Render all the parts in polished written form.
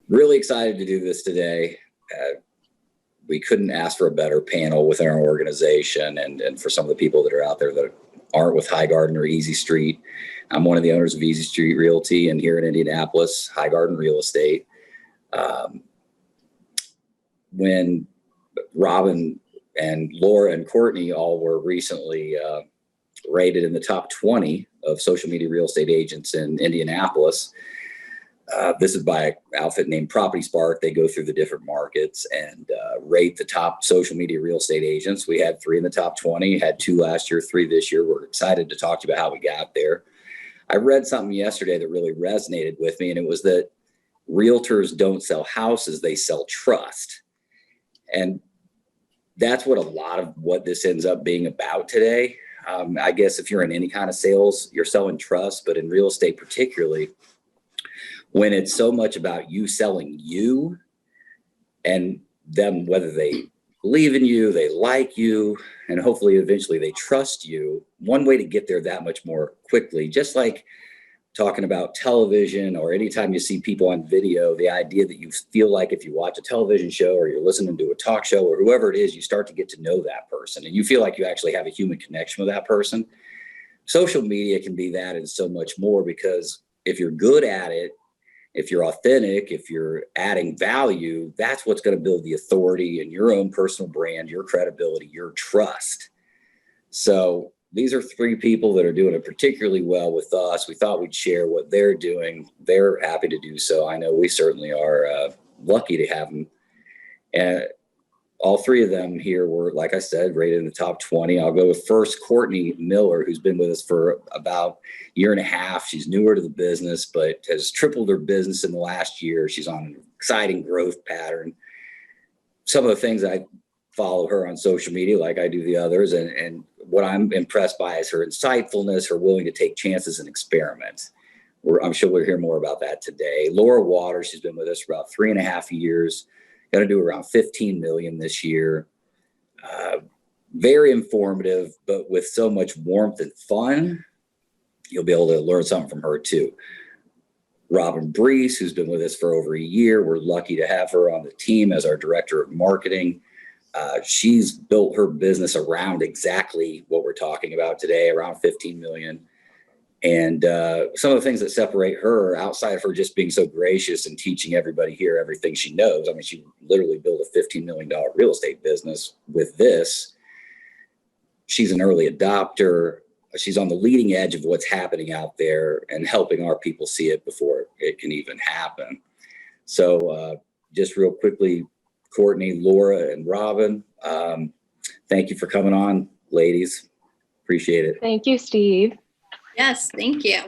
Really excited to do this today. We couldn't ask for a better panel within our organization, and for some of the people that are out there that aren't with Highgarden or Easy Street. I'm one of the owners of Easy Street Realty, and here in Indianapolis, Highgarden Real Estate. When Robyn and Laura and Courtney all were recently rated in the top 20 of social media real estate agents in Indianapolis. This is by an outfit named Property Spark. They go through the different markets and rate the top social media real estate agents. We had 3 in the top 20, had 2 last year, 3 this year. We're excited to talk to you about how we got there. I read something yesterday that really resonated with me, and it was that realtors don't sell houses, they sell trust. And that's what a lot of what this ends up being about today. I guess if you're in any kind of sales, you're selling trust, but in real estate particularly, when it's so much about you selling you and them, whether they believe in you, they like you, and hopefully eventually they trust you, one way to get there that much more quickly, just like talking about television or anytime you see people on video, the idea that you feel like if you watch a television show or you're listening to a talk show or whoever it is, you start to get to know that person and you feel like you actually have a human connection with that person. Social media can be that and so much more, because if you're good at it, if you're authentic, if you're adding value, that's what's going to build the authority and your own personal brand, your credibility, your trust. So these are 3 people that are doing it particularly well with us. We thought we'd share what they're doing. They're happy to do so. I know we certainly are lucky to have them. And all 3 of them here were, like I said, rated in the top 20. I'll go with first Courtney Miller, who's been with us for about a year and a half. She's newer to the business, but has tripled her business in the last year. She's on an exciting growth pattern. Some of the things I follow her on social media, like I do the others, and what I'm impressed by is her insightfulness, her willing to take chances and experiment. I'm sure we'll hear more about that today. Laura Waters, she's been with us for about 3.5 years. Going to do around 15 million this year. Very informative, but with so much warmth and fun, you'll be able to learn something from her too. Robyn Breece, who's been with us for over a year. We're lucky to have her on the team as our director of marketing. She's built her business around exactly what we're talking about today, around 15 million. And some of the things that separate her, outside of her just being so gracious and teaching everybody here everything she knows. I mean, she literally built a $15 million real estate business with this. She's an early adopter. She's on the leading edge of what's happening out there and helping our people see it before it can even happen. So just real quickly, Courtney, Laura, and Robyn, thank you for coming on, ladies. Appreciate it. Thank you, Steve. Yes, thank you.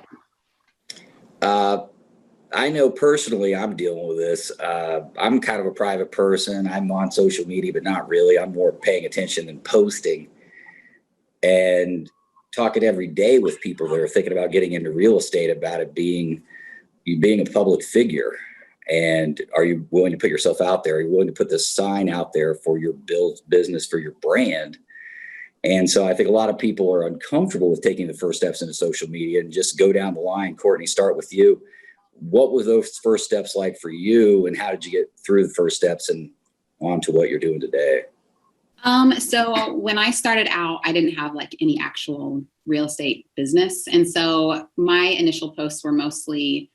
I know personally I'm dealing with this. I'm kind of a private person. I'm on social media, but not really. I'm more paying attention than posting, and talking every day with people that are thinking about getting into real estate about it being a public figure. And are you willing to put yourself out there? Are you willing to put this sign out there for your business, for your brand? And so I think a lot of people are uncomfortable with taking the first steps into social media. And just go down the line. Courtney, start with you. What were those first steps like for you, and how did you get through the first steps and on to what you're doing today? So when I started out, I didn't have like any actual real estate business. And so my initial posts were mostly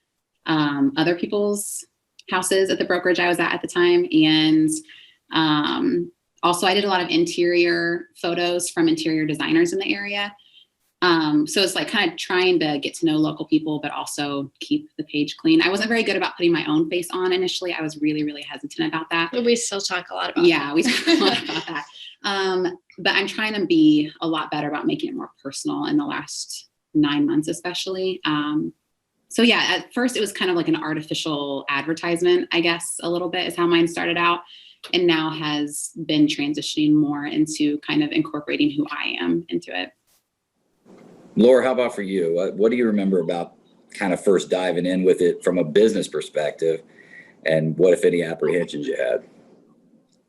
other people's houses at the brokerage I was at the time. And also I did a lot of interior photos from interior designers in the area. So it's like kind of trying to get to know local people, but also keep the page clean. I wasn't very good about putting my own face on initially. I was really, really hesitant about that. But we still talk a lot about that. We talk a lot about that. But I'm trying to be a lot better about making it more personal in the last 9 months, especially. So yeah, at first it was kind of like an artificial advertisement, I guess, a little bit is how mine started out, and now has been transitioning more into kind of incorporating who I am into it. Laura, how about for you? What do you remember about kind of first diving in with it from a business perspective, and what, if any, apprehensions you had?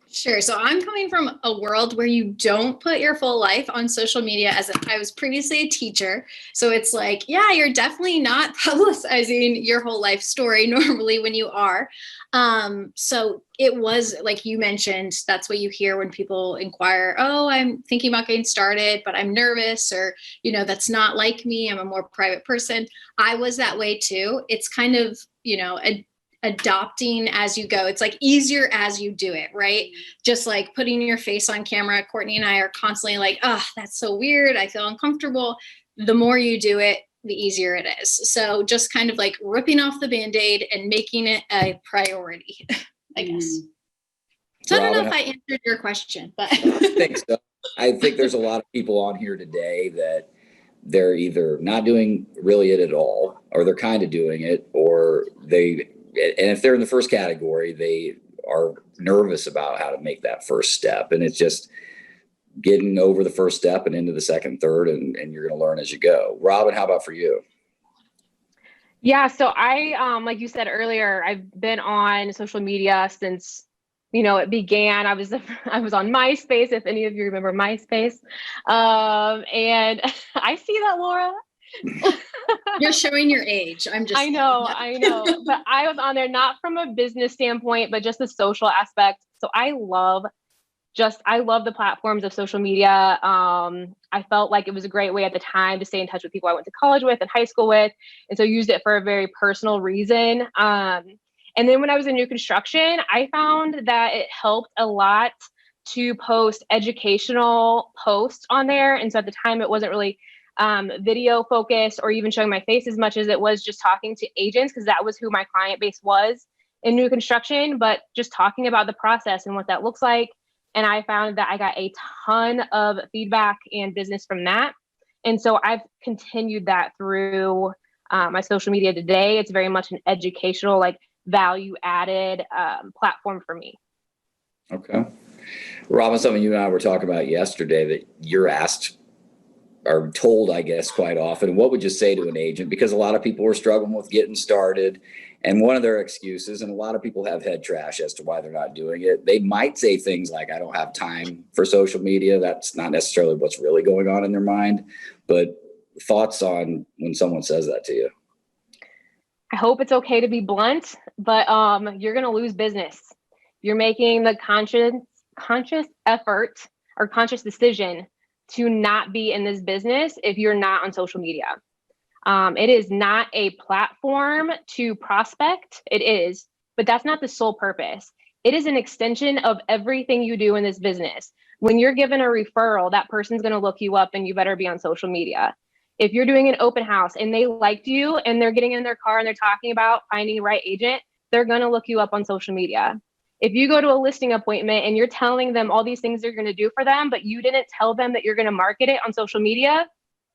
Sure. So I'm coming from a world where you don't put your full life on social media. I was previously a teacher. So it's like, yeah, you're definitely not publicizing your whole life story normally when you are. So it was like you mentioned, that's what you hear when people inquire, oh, I'm thinking about getting started, but I'm nervous, or, that's not like me. I'm a more private person. I was that way too. It's kind of, adopting as you go. It's like easier as you do it, right? Just like putting your face on camera. Courtney and I are constantly like, oh, that's so weird. I feel uncomfortable. The more you do it, the easier it is. So just kind of like ripping off the Band-Aid and making it a priority, I guess. So I don't know if I answered your question, but I think so. I think there's a lot of people on here today that they're either not doing really it at all, or they're kind of doing it, or and if they're in the first category, they are nervous about how to make that first step. And it's just getting over the first step and into the second, third, and you're going to learn as you go. Robyn, how about for you? Yeah, so I, like you said earlier, I've been on social media since, it began. I was on MySpace, if any of you remember MySpace. And I see that, Laura. You're showing your age. I know. But I was on there not from a business standpoint, but just the social aspect. So I love the platforms of social media. I felt like it was a great way at the time to stay in touch with people I went to college with and high school with. And so used it for a very personal reason. And then when I was in new construction, I found that it helped a lot to post educational posts on there. And so at the time, it wasn't really video focused or even showing my face as much as it was just talking to agents, because that was who my client base was in new construction, but just talking about the process and what that looks like. And I found that I got a ton of feedback and business from that. And so I've continued that through my social media today. It's very much an educational, like value added platform for me. Okay. Robyn, something you and I were talking about yesterday that you're asked or told, I guess, quite often. What would you say to an agent? Because a lot of people are struggling with getting started. And one of their excuses, and a lot of people have head trash as to why they're not doing it, they might say things like, I don't have time for social media. That's not necessarily what's really going on in their mind. But thoughts on when someone says that to you? I hope it's okay to be blunt, but you're going to lose business. You're making the conscious effort or conscious decision to not be in this business if you're not on social media. It is not a platform to prospect. It is, but that's not the sole purpose. It is an extension of everything you do in this business. When you're given a referral, that person's going to look you up and you better be on social media. If you're doing an open house and they liked you and they're getting in their car and they're talking about finding the right agent, they're going to look you up on social media. If you go to a listing appointment and you're telling them all these things you're going to do for them, but you didn't tell them that you're going to market it on social media,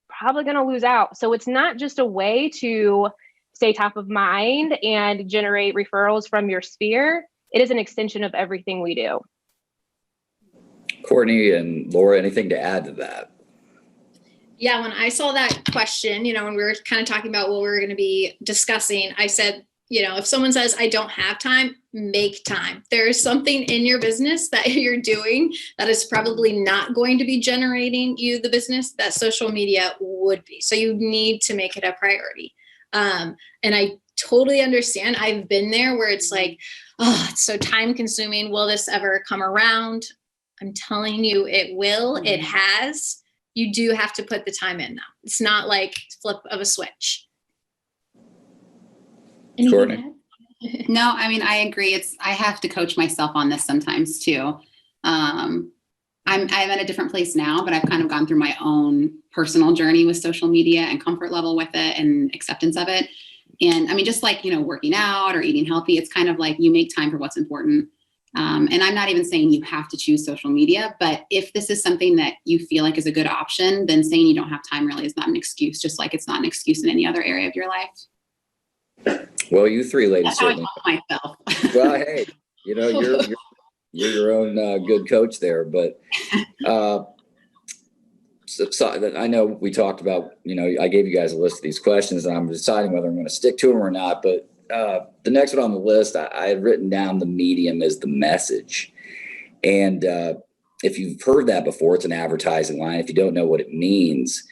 probably going to lose out. So it's not just a way to stay top of mind and generate referrals from your sphere. It is an extension of everything we do. Courtney and Laura, anything to add to that? Yeah, when I saw that question, when we were kind of talking about what we were going to be discussing, I said, if someone says, I don't have time, make time. There is something in your business that you're doing that is probably not going to be generating you the business that social media would be. So you need to make it a priority. And I totally understand. I've been there where it's like, oh, it's so time consuming. Will this ever come around? I'm telling you, it will. It has. You do have to put the time in now. It's not like flip of a switch. Courtney? No, I mean, I agree. I have to coach myself on this sometimes too. I'm at a different place now, but I've kind of gone through my own personal journey with social media and comfort level with it and acceptance of it. And I mean, just like, working out or eating healthy, it's kind of like you make time for what's important. And I'm not even saying you have to choose social media, but if this is something that you feel like is a good option, then saying you don't have time really is not an excuse, just like it's not an excuse in any other area of your life. Well, you three ladies That's how certainly. I taught myself. Well, hey, you're your own good coach there, but so I know we talked about, I gave you guys a list of these questions and I'm deciding whether I'm going to stick to them or not, but the next one on the list, I had written down the medium as the message. And if you've heard that before, it's an advertising line. If you don't know what it means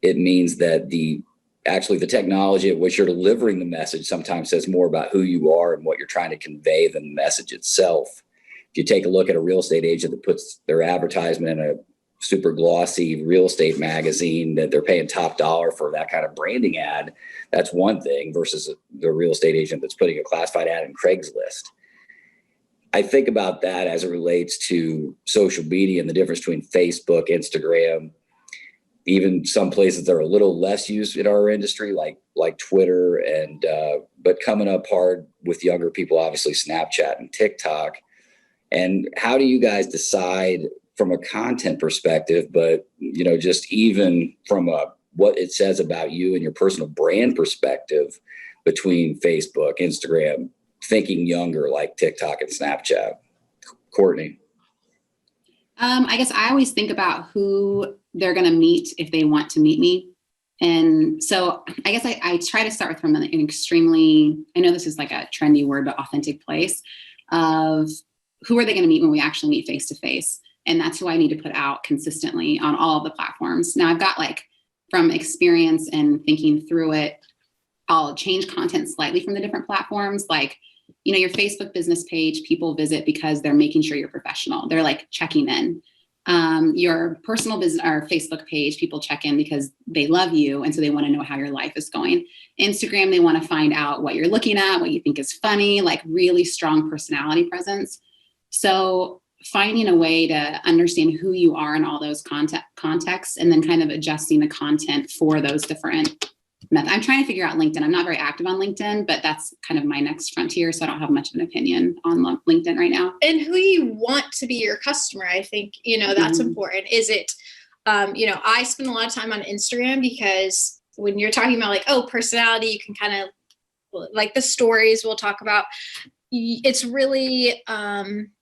that the technology at which you're delivering the message sometimes says more about who you are and what you're trying to convey than the message itself. If you take a look at a real estate agent that puts their advertisement in a super glossy real estate magazine that they're paying top dollar for that kind of branding ad, that's one thing, versus the real estate agent that's putting a classified ad in Craigslist. I think about that as it relates to social media and the difference between Facebook, Instagram, even some places that are a little less used in our industry, like Twitter, and but coming up hard with younger people, obviously Snapchat and TikTok. And how do you guys decide from a content perspective, but just even from what it says about you and your personal brand perspective between Facebook, Instagram, thinking younger like TikTok and Snapchat? Courtney. I guess I always think about who they're going to meet if they want to meet me. And so I guess I try to start from an extremely, I know this is like a trendy word, but authentic place of who are they going to meet when we actually meet face to face. And that's who I need to put out consistently on all of the platforms. Now I've got from experience and thinking through it, I'll change content slightly from the different platforms. Your Facebook business page, people visit because they're making sure you're professional. They're checking in. Your personal business or Facebook page, people check in because they love you. And so they want to know how your life is going. Instagram, they want to find out what you're looking at, what you think is funny, really strong personality presence. So finding a way to understand who you are in all those contexts and then kind of adjusting the content for those different methods. I'm trying to figure out LinkedIn. I'm not very active on LinkedIn, but that's kind of my next frontier. So I don't have much of an opinion on LinkedIn right now. And who you want to be your customer, I think, that's important. Is it, I spend a lot of time on Instagram because when you're talking about personality, you can kind of the stories we'll talk about. It's really,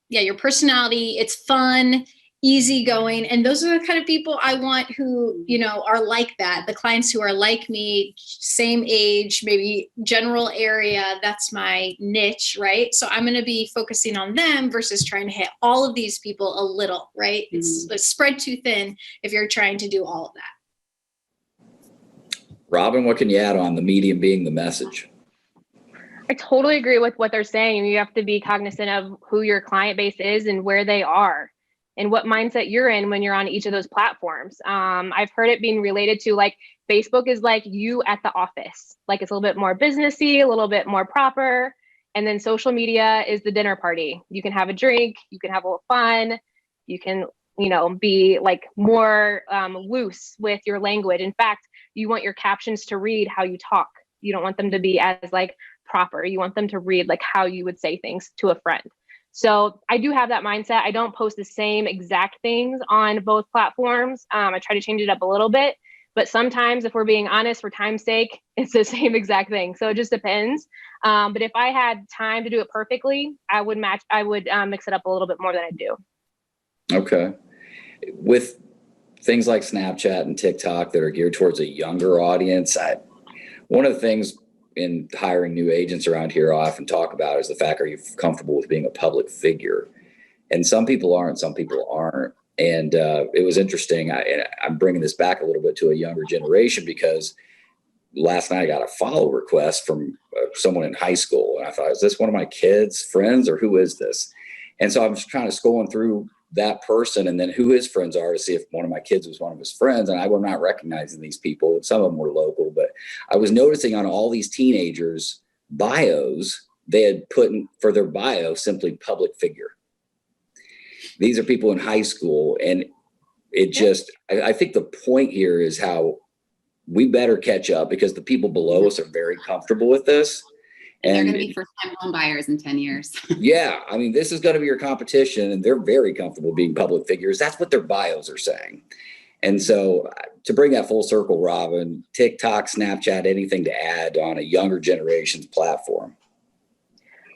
your personality, it's fun, easygoing. And those are the kind of people I want who, are like that. The clients who are like me, same age, maybe general area, that's my niche, right? So I'm going to be focusing on them versus trying to hit all of these people a little, right? It's spread too thin if you're trying to do all of that. Robyn, what can you add on the medium being the message? I totally agree with what they're saying. You have to be cognizant of who your client base is and where they are and what mindset you're in when you're on each of those platforms. I've heard it being related to Facebook is like you at the office. It's a little bit more businessy, a little bit more proper. And then social media is the dinner party. You can have a drink, you can have a little fun, you can, be more loose with your language. In fact, you want your captions to read how you talk. You don't want them to be as proper. You want them to read how you would say things to a friend. So I do have that mindset. I don't post the same exact things on both platforms. I try to change it up a little bit, but sometimes if we're being honest, for time's sake, it's the same exact thing. So it just depends. But if I had time to do it perfectly, I would mix it up a little bit more than I do. Okay. With things like Snapchat and TikTok that are geared towards a younger audience, one of the things in hiring new agents around here I often talk about is the fact, are you comfortable with being a public figure? And some people are and some people aren't. And it was interesting. I'm bringing this back a little bit to a younger generation because last night I got a follow request from someone in high school. And I thought, is this one of my kids' friends or who is this? And so I'm just kind of scrolling through that person and then who his friends are to see if one of my kids was one of his friends. And I was not recognizing these people. Some of them were local, but I was noticing on all these teenagers' bios, they had put in for their bio simply public figure. These are people in high school. And it just, I think the point here is how we better catch up because the people below us are very comfortable with this. And they're going to be first-time home buyers in 10 years. Yeah. I mean, this is going to be your competition and they're very comfortable being public figures. That's what their bios are saying. And so to bring that full circle, Robyn, TikTok, Snapchat, anything to add on a younger generation's platform?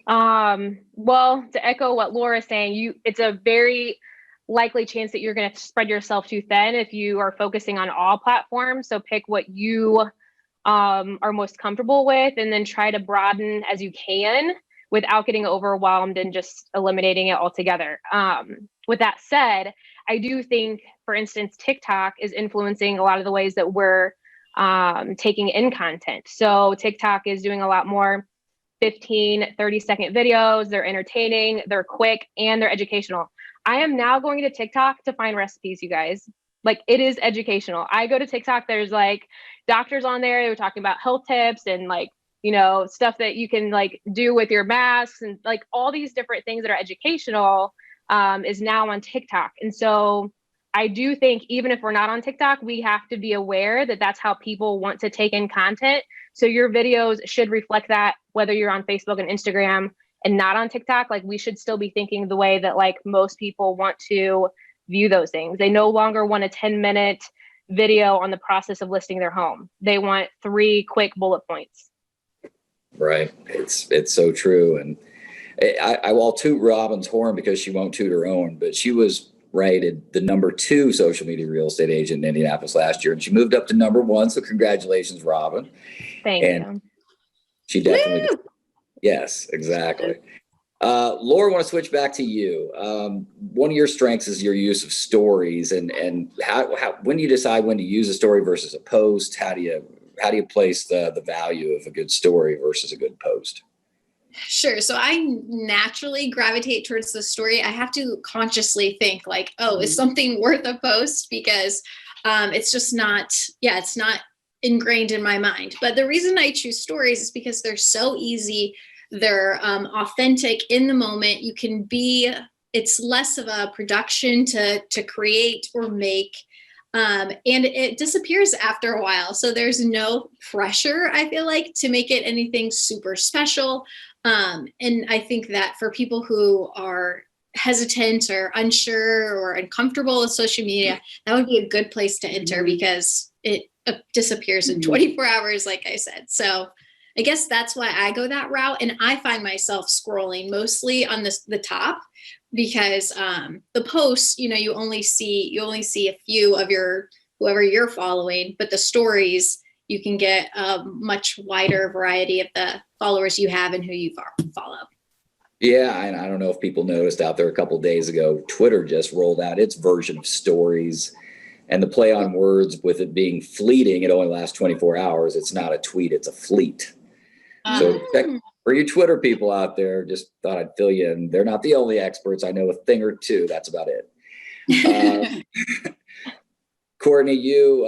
Well, to echo what Laura's saying, it's a very likely chance that you're going to spread yourself too thin if you are focusing on all platforms. So pick what you are most comfortable with and then try to broaden as you can without getting overwhelmed and just eliminating it altogether. With that said, I do think, for instance, TikTok is influencing a lot of the ways that we're taking in content. So TikTok is doing a lot more 15, 30-second videos. They're entertaining, they're quick, and they're educational. I am now going to TikTok to find recipes, you guys. Like, it is educational. I go to TikTok, there's like doctors on there. They were talking about health tips and like, you know, stuff that you can like do with your masks and like all these different things that are educational is now on TikTok. And so I do think even if we're not on TikTok, we have to be aware that that's how people want to take in content. So your videos should reflect that, whether you're on Facebook and Instagram and not on TikTok. Like, we should still be thinking the way that like most people want to view those things. They no longer want a 10-minute video on the process of listing their home. They want 3 quick bullet points. Right. It's so true. And I will toot Robyn's horn because she won't toot her own, but she was rated the #2 social media real estate agent in Indianapolis last year, and she moved up to #1. So congratulations, Robyn. Thank you. She definitely did. Yes, exactly. Laura, I want to switch back to you. One of your strengths is your use of stories, and how when do you decide when to use a story versus a post? How do you place the value of a good story versus a good post? Sure. So I naturally gravitate towards the story. I have to consciously think like, oh, is something worth a post? Because it's just not, it's not ingrained in my mind. But the reason I choose stories is because they're so easy. They're authentic in the moment. You can be, it's less of a production to create or make. And it disappears after a while. So there's no pressure, I feel like, to make it anything super special. And I think that for people who are hesitant or unsure or uncomfortable with social media, that would be a good place to enter because it disappears in 24 hours, like I said. So I guess that's why I go that route. And I find myself scrolling mostly on the top because the posts, you know, you only see a few of whoever you're following, but the stories, you can get a much wider variety of the followers you have and who you follow. Yeah, and I don't know if people noticed out there a couple of days ago, Twitter just rolled out its version of stories, and the play on words with it being fleeting, it only lasts 24 hours. It's not a tweet, it's a fleet. So check, for you Twitter people out there, just thought I'd fill you in. They're not the only experts. I know a thing or two. That's about it. Courtney, you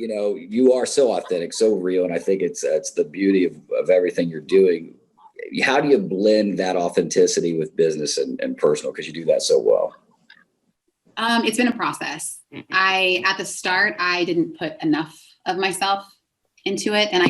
know, you are so authentic, so real, and I think it's the beauty of everything you're doing. How do you blend that authenticity with business and personal? Because you do that so well. It's been a process. At the start, I didn't put enough of myself into it, and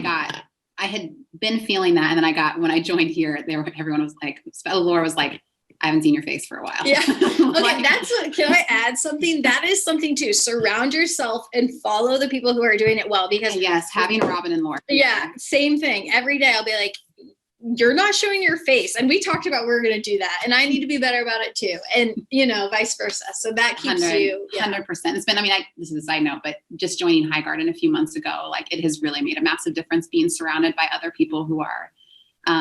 I had been feeling that, and then when I joined here, everyone was like, Laura was like, I haven't seen your face for a while. Yeah. Okay. Can I add something? That is something too. Surround yourself and follow the people who are doing it well, because yes, having Robyn and Laura. Yeah. Same thing. Every day I'll be like, you're not showing your face. And we talked about we're going to do that. And I need to be better about it too. And, you know, vice versa. So that keeps you. 100%. It's been, this is a side note, but just joining High Garden a few months ago, like it has really made a massive difference being surrounded by other people who are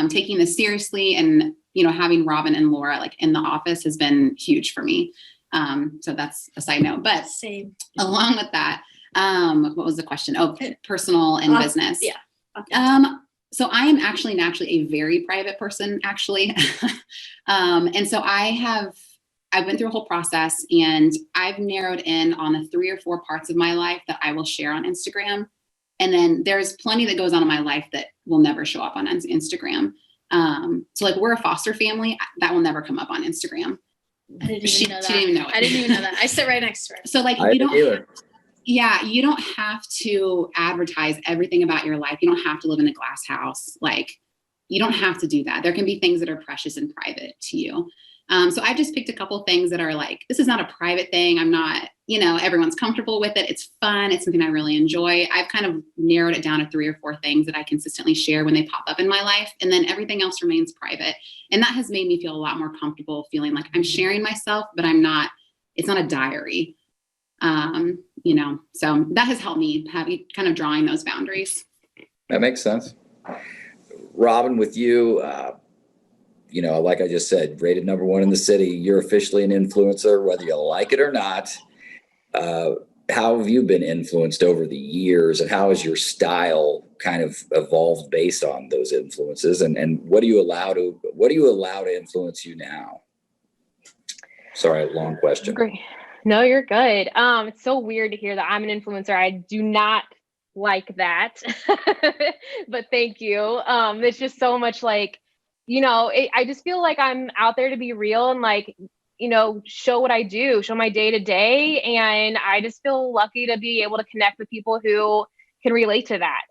taking this seriously. And, you know, having Robyn and Laura like in the office has been huge for me. So that's a side note, but same. Along with that, what was the question? Oh, personal and business. Yeah. Okay. So I am actually naturally a very private person, actually. And so I went through a whole process, and I've narrowed in on the 3 or 4 parts of my life that I will share on Instagram. And then there's plenty that goes on in my life that will never show up on Instagram. So like we're a foster family that will never come up on Instagram. I didn't even know that. She didn't even know it. I didn't even know that. I sit right next to her. So like you don't have to advertise everything about your life. You don't have to live in a glass house. Like you don't have to do that. There can be things that are precious and private to you. So I just picked a couple things that are like, this is not a private thing. I'm not, you know, everyone's comfortable with it. It's fun. It's something I really enjoy. I've kind of narrowed it down to 3 or 4 things that I consistently share when they pop up in my life. And then everything else remains private. And that has made me feel a lot more comfortable feeling like I'm sharing myself, but it's not a diary. You know, so that has helped me kind of drawing those boundaries. That makes sense. Robyn, with you, like I just said, rated number 1 in the city. You're officially an influencer, whether you like it or not. How have you been influenced over the years, and how has your style kind of evolved based on those influences? And what do you allow to influence you now? Sorry, long question. Great. No, you're good. It's so weird to hear that I'm an influencer. I do not like that, but thank you. It's just so much like, I just feel like I'm out there to be real and like, show what I do, show my day to day. And I just feel lucky to be able to connect with people who can relate to that.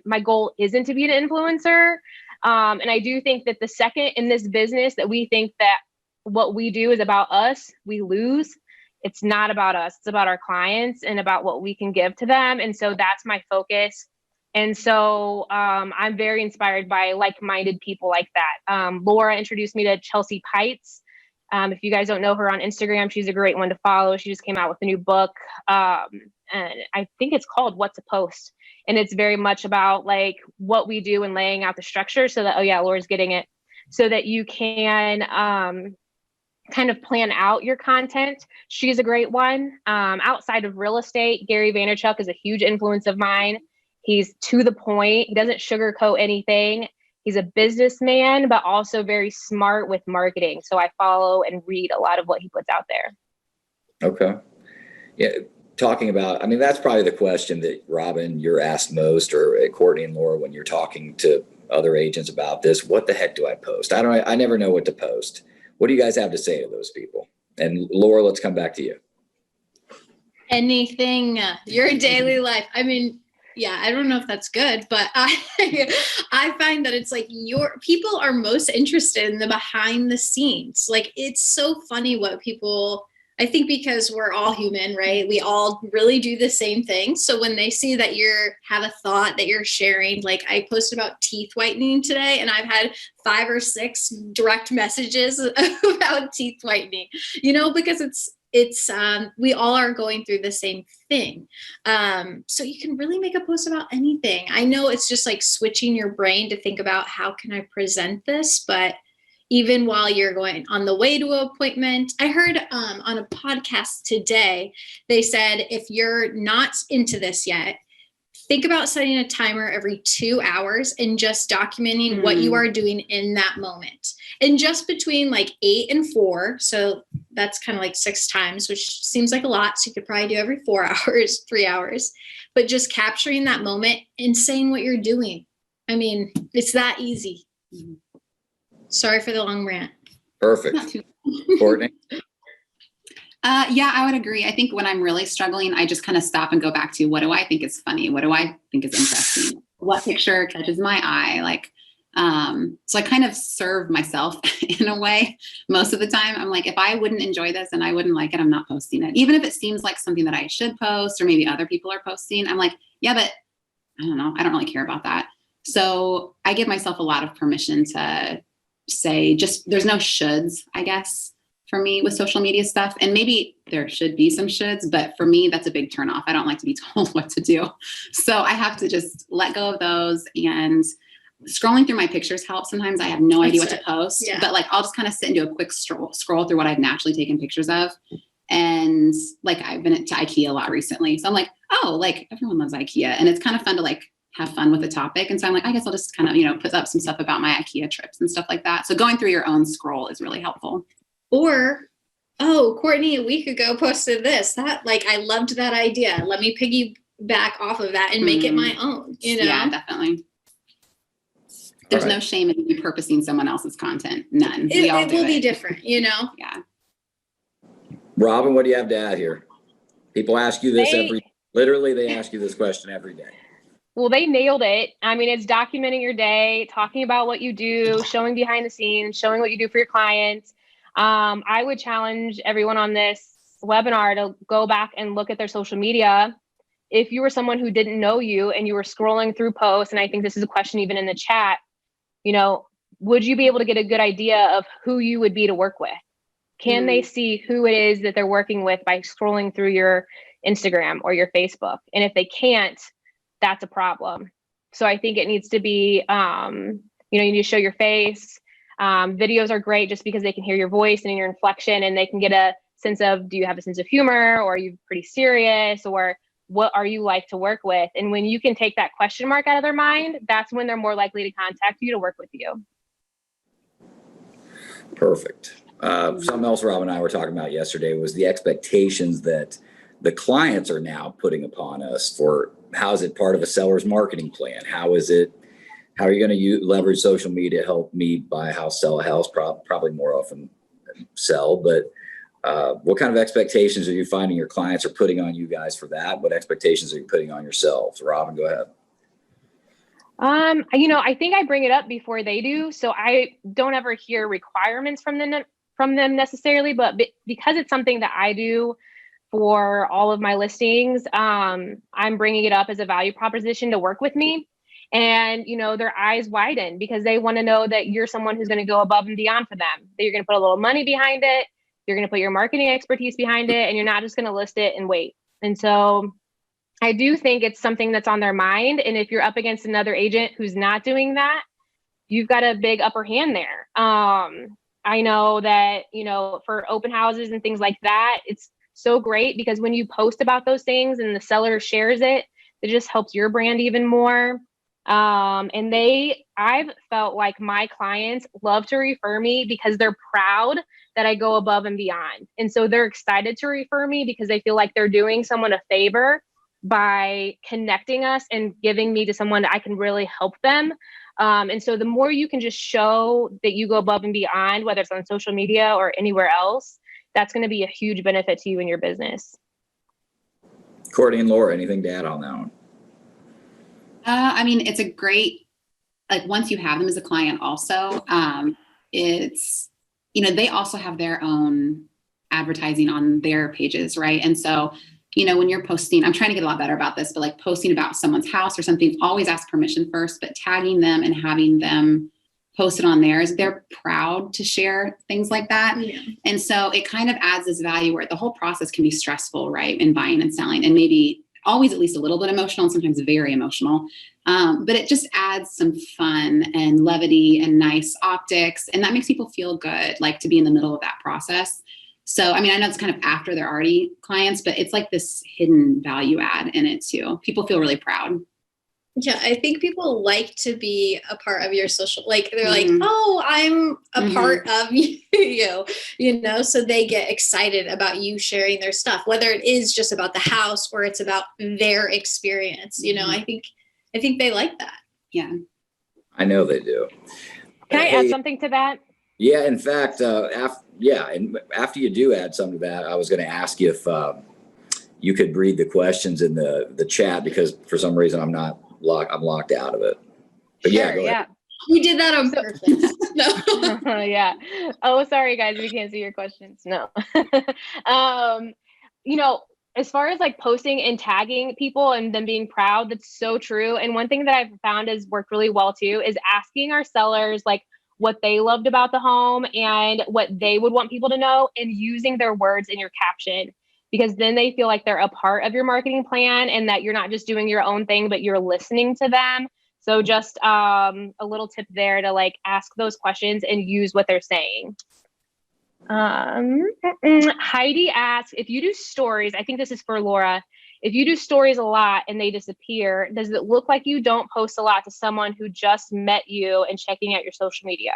My goal isn't to be an influencer. And I do think that the second in this business that we think that what we do is about us, we lose. It's not about us. It's about our clients and about what we can give to them. And so that's my focus. And so I'm very inspired by like-minded people like that. Laura introduced me to Chelsea Pites. If you guys don't know her on Instagram, she's a great one to follow. She just came out with a new book. And I think it's called What to Post. And it's very much about like what we do and laying out the structure so that, oh yeah, Laura's getting it, so that you can kind of plan out your content. She's a great one. Outside of real estate, Gary Vaynerchuk is a huge influence of mine. He's to the point. He doesn't sugarcoat anything. He's a businessman, but also very smart with marketing. So I follow and read a lot of what he puts out there. Okay. Yeah. Talking about, that's probably the question that Robyn, you're asked most, or Courtney and Laura, when you're talking to other agents about this. What the heck do I post? I never know what to post. What do you guys have to say to those people? And Laura, let's come back to you. Anything, your daily life. Yeah, I don't know if that's good, but I find that it's like your people are most interested in the behind the scenes. Like, it's so funny what people, I think because we're all human, right? We all really do the same thing. So when they see that have a thought that you're sharing, like I posted about teeth whitening today, and I've had 5 or 6 direct messages about teeth whitening, because it's we all are going through the same thing. So you can really make a post about anything. I know it's just like switching your brain to think about how can I present this, but even while you're going on the way to an appointment, I heard on a podcast today, they said, if you're not into this yet, think about setting a timer every 2 hours and just documenting what you are doing in that moment. And just between like 8 and 4, so that's kind of like 6 times, which seems like a lot. So you could probably do every 4 hours, 3 hours, but just capturing that moment and saying what you're doing. It's that easy. Sorry for the long rant. Perfect. Courtney? Yeah, I would agree. I think when I'm really struggling, I just kind of stop and go back to, what do I think is funny? What do I think is interesting? What picture catches my eye? So I kind of serve myself in a way most of the time. I'm like, if I wouldn't enjoy this and I wouldn't like it, I'm not posting it. Even if it seems like something that I should post, or maybe other people are posting, I'm like, yeah, but I don't know. I don't really care about that. So I give myself a lot of permission to say, just, there's no shoulds, I guess, for me with social media stuff. And maybe there should be some shoulds, but for me, that's a big turnoff. I don't like to be told what to do. So I have to just let go of those, and scrolling through my pictures helps. Sometimes I have no idea what to post, but like, I'll just kind of sit and do a quick scroll through what I've naturally taken pictures of. And like, I've been to IKEA a lot recently. So I'm like, oh, like everyone loves IKEA, and it's kind of fun to like have fun with the topic. And so I'm like, I guess I'll just kind of, put up some stuff about my IKEA trips and stuff like that. So going through your own scroll is really helpful. Or, oh, Courtney a week ago posted this, that, like, I loved that idea. Let me piggyback off of that and make it my own, Yeah, definitely. There's no shame in repurposing someone else's content. None. It will be different, Yeah. Robyn, what do you have to add here? People ask you this they ask you this question every day. Well, they nailed it. It's documenting your day, talking about what you do, showing behind the scenes, showing what you do for your clients. I would challenge everyone on this webinar to go back and look at their social media. If you were someone who didn't know you and you were scrolling through posts, and I think this is a question even in the chat, would you be able to get a good idea of who you would be to work with? Can they see who it is that they're working with by scrolling through your Instagram or your Facebook? And if they can't, that's a problem. So I think it needs to be, you need to show your face. Videos are great just because they can hear your voice and your inflection, and they can get a sense of, do you have a sense of humor, or are you pretty serious, or what are you like to work with? And when you can take that question mark out of their mind, that's when they're more likely to contact you to work with you. Perfect. Something else Rob and I were talking about yesterday was the expectations that the clients are now putting upon us for how is it part of a seller's marketing plan? How are you going to leverage social media to help me buy a house, sell a house, probably more often sell, but what kind of expectations are you finding your clients are putting on you guys for that? What expectations are you putting on yourselves? Robyn, go ahead. I think I bring it up before they do. So I don't ever hear requirements from them necessarily, but because it's something that I do for all of my listings, I'm bringing it up as a value proposition to work with me. And, their eyes widen because they want to know that you're someone who's going to go above and beyond for them, that you're going to put a little money behind it. You're going to put your marketing expertise behind it, and you're not just going to list it and wait. And so I do think it's something that's on their mind. And if you're up against another agent who's not doing that, you've got a big upper hand there. I know that, for open houses and things like that, it's so great because when you post about those things and the seller shares it, it just helps your brand even more. I've felt like my clients love to refer me because they're proud that I go above and beyond. And so they're excited to refer me because they feel like they're doing someone a favor by connecting us and giving me to someone that I can really help them. And so the more you can just show that you go above and beyond, whether it's on social media or anywhere else, that's going to be a huge benefit to you in your business. Courtney and Laura, anything to add on that one? It's a great, once you have them as a client also, it's, they also have their own advertising on their pages, right? And so, when you're posting, I'm trying to get a lot better about this, but posting about someone's house or something, always ask permission first, but tagging them and having them post it on theirs, they're proud to share things like that. Yeah. And so it kind of adds this value where the whole process can be stressful, right? In buying and selling, and maybe always at least a little bit emotional and sometimes very emotional. But it just adds some fun and levity and nice optics. And that makes people feel good, to be in the middle of that process. So, I know it's kind of after they're already clients, but it's like this hidden value add in it too. People feel really proud. Yeah, I think people like to be a part of your social, they're like, oh, I'm a part of you, so they get excited about you sharing their stuff, whether it is just about the house or it's about their experience. I think they like that. Yeah. I know they do. Can I add something to that? Yeah, in fact, and after you do add something to that, I was going to ask you if you could read the questions in the chat, because for some reason I'm locked out of it. But sure, go ahead. We did that on purpose. No. Yeah. Oh, sorry guys, we can't see your questions. No. As far as posting and tagging people and them being proud, that's so true. And one thing that I've found has worked really well too is asking our sellers what they loved about the home and what they would want people to know, and using their words in your caption, because then they feel like they're a part of your marketing plan and that you're not just doing your own thing, but you're listening to them. So just a little tip there to ask those questions and use what they're saying. Heidi asks, if you do stories, I think this is for Laura, if you do stories a lot and they disappear, does it look like you don't post a lot to someone who just met you and checking out your social media?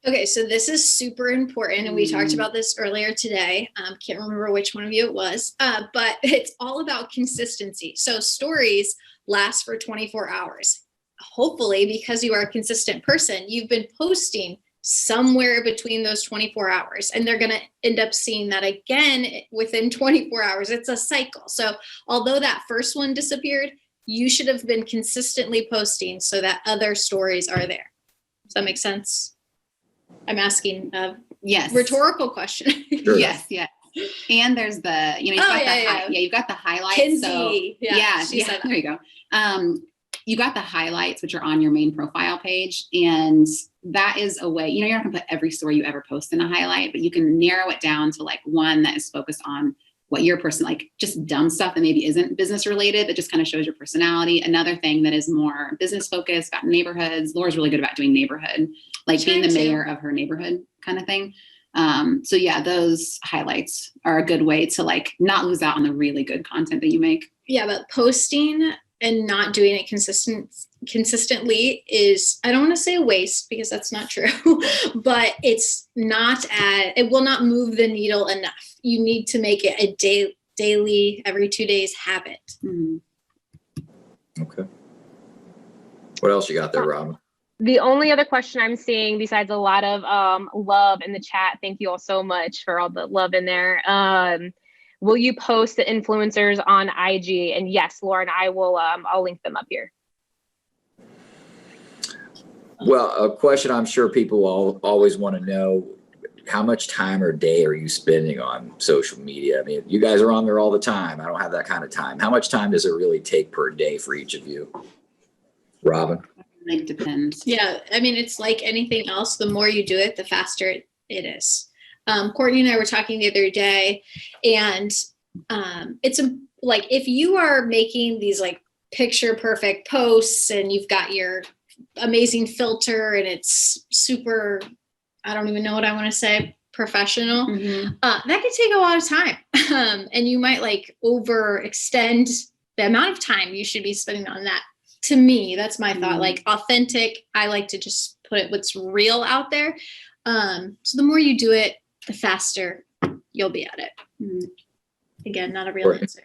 Okay, so this is super important, and we talked about this earlier today. Can't remember which one of you it was, but it's all about consistency. So stories last for 24 hours. Hopefully, because you are a consistent person, you've been posting somewhere between those 24 hours, and they're going to end up seeing that again within 24 hours. It's a cycle. So although that first one disappeared, you should have been consistently posting so that other stories are there. Does that make sense? I'm asking a rhetorical question. Sure. Yes. And there's the, you've got the highlights. Kinsey. So, there you go. You got the highlights, which are on your main profile page. And that is a way, you're not going to put every story you ever post in a highlight, but you can narrow it down to one that is focused on what your person, just dumb stuff that maybe isn't business related, that just kind of shows your personality. Another thing that is more business focused, about neighborhoods. Laura's really good about doing neighborhood, like being the mayor of her neighborhood kind of thing. So yeah, those highlights are a good way to like not lose out on the really good content that you make. Yeah, but posting and not doing it consistently is, I don't want to say a waste because that's not true, but it will not move the needle enough. You need to make it a daily, every 2 days habit. Okay. What else you got there, Robyn? The only other question I'm seeing, besides a lot of love in the chat, thank you all so much for all the love in there. Will you post the influencers on IG? And yes, Lauren, I will. I'll link them up here. Well, a question I'm sure people always want to know: how much time or day are you spending on social media? I mean, you guys are on there all the time. I don't have that kind of time. How much time does it really take per day for each of you? Robyn? It depends. Yeah, I mean, it's like anything else. The more you do it, the faster it is. Courtney and I were talking the other day, and it's like if you are making these like picture perfect posts and you've got your amazing filter and it's super, I don't even know what I want to say, professional, that could take a lot of time. And you might like overextend the amount of time you should be spending on that. To me, that's my thought. Like authentic, I like to just put what's real out there. So the more you do it, the faster you'll be at it. Again, not a real answer.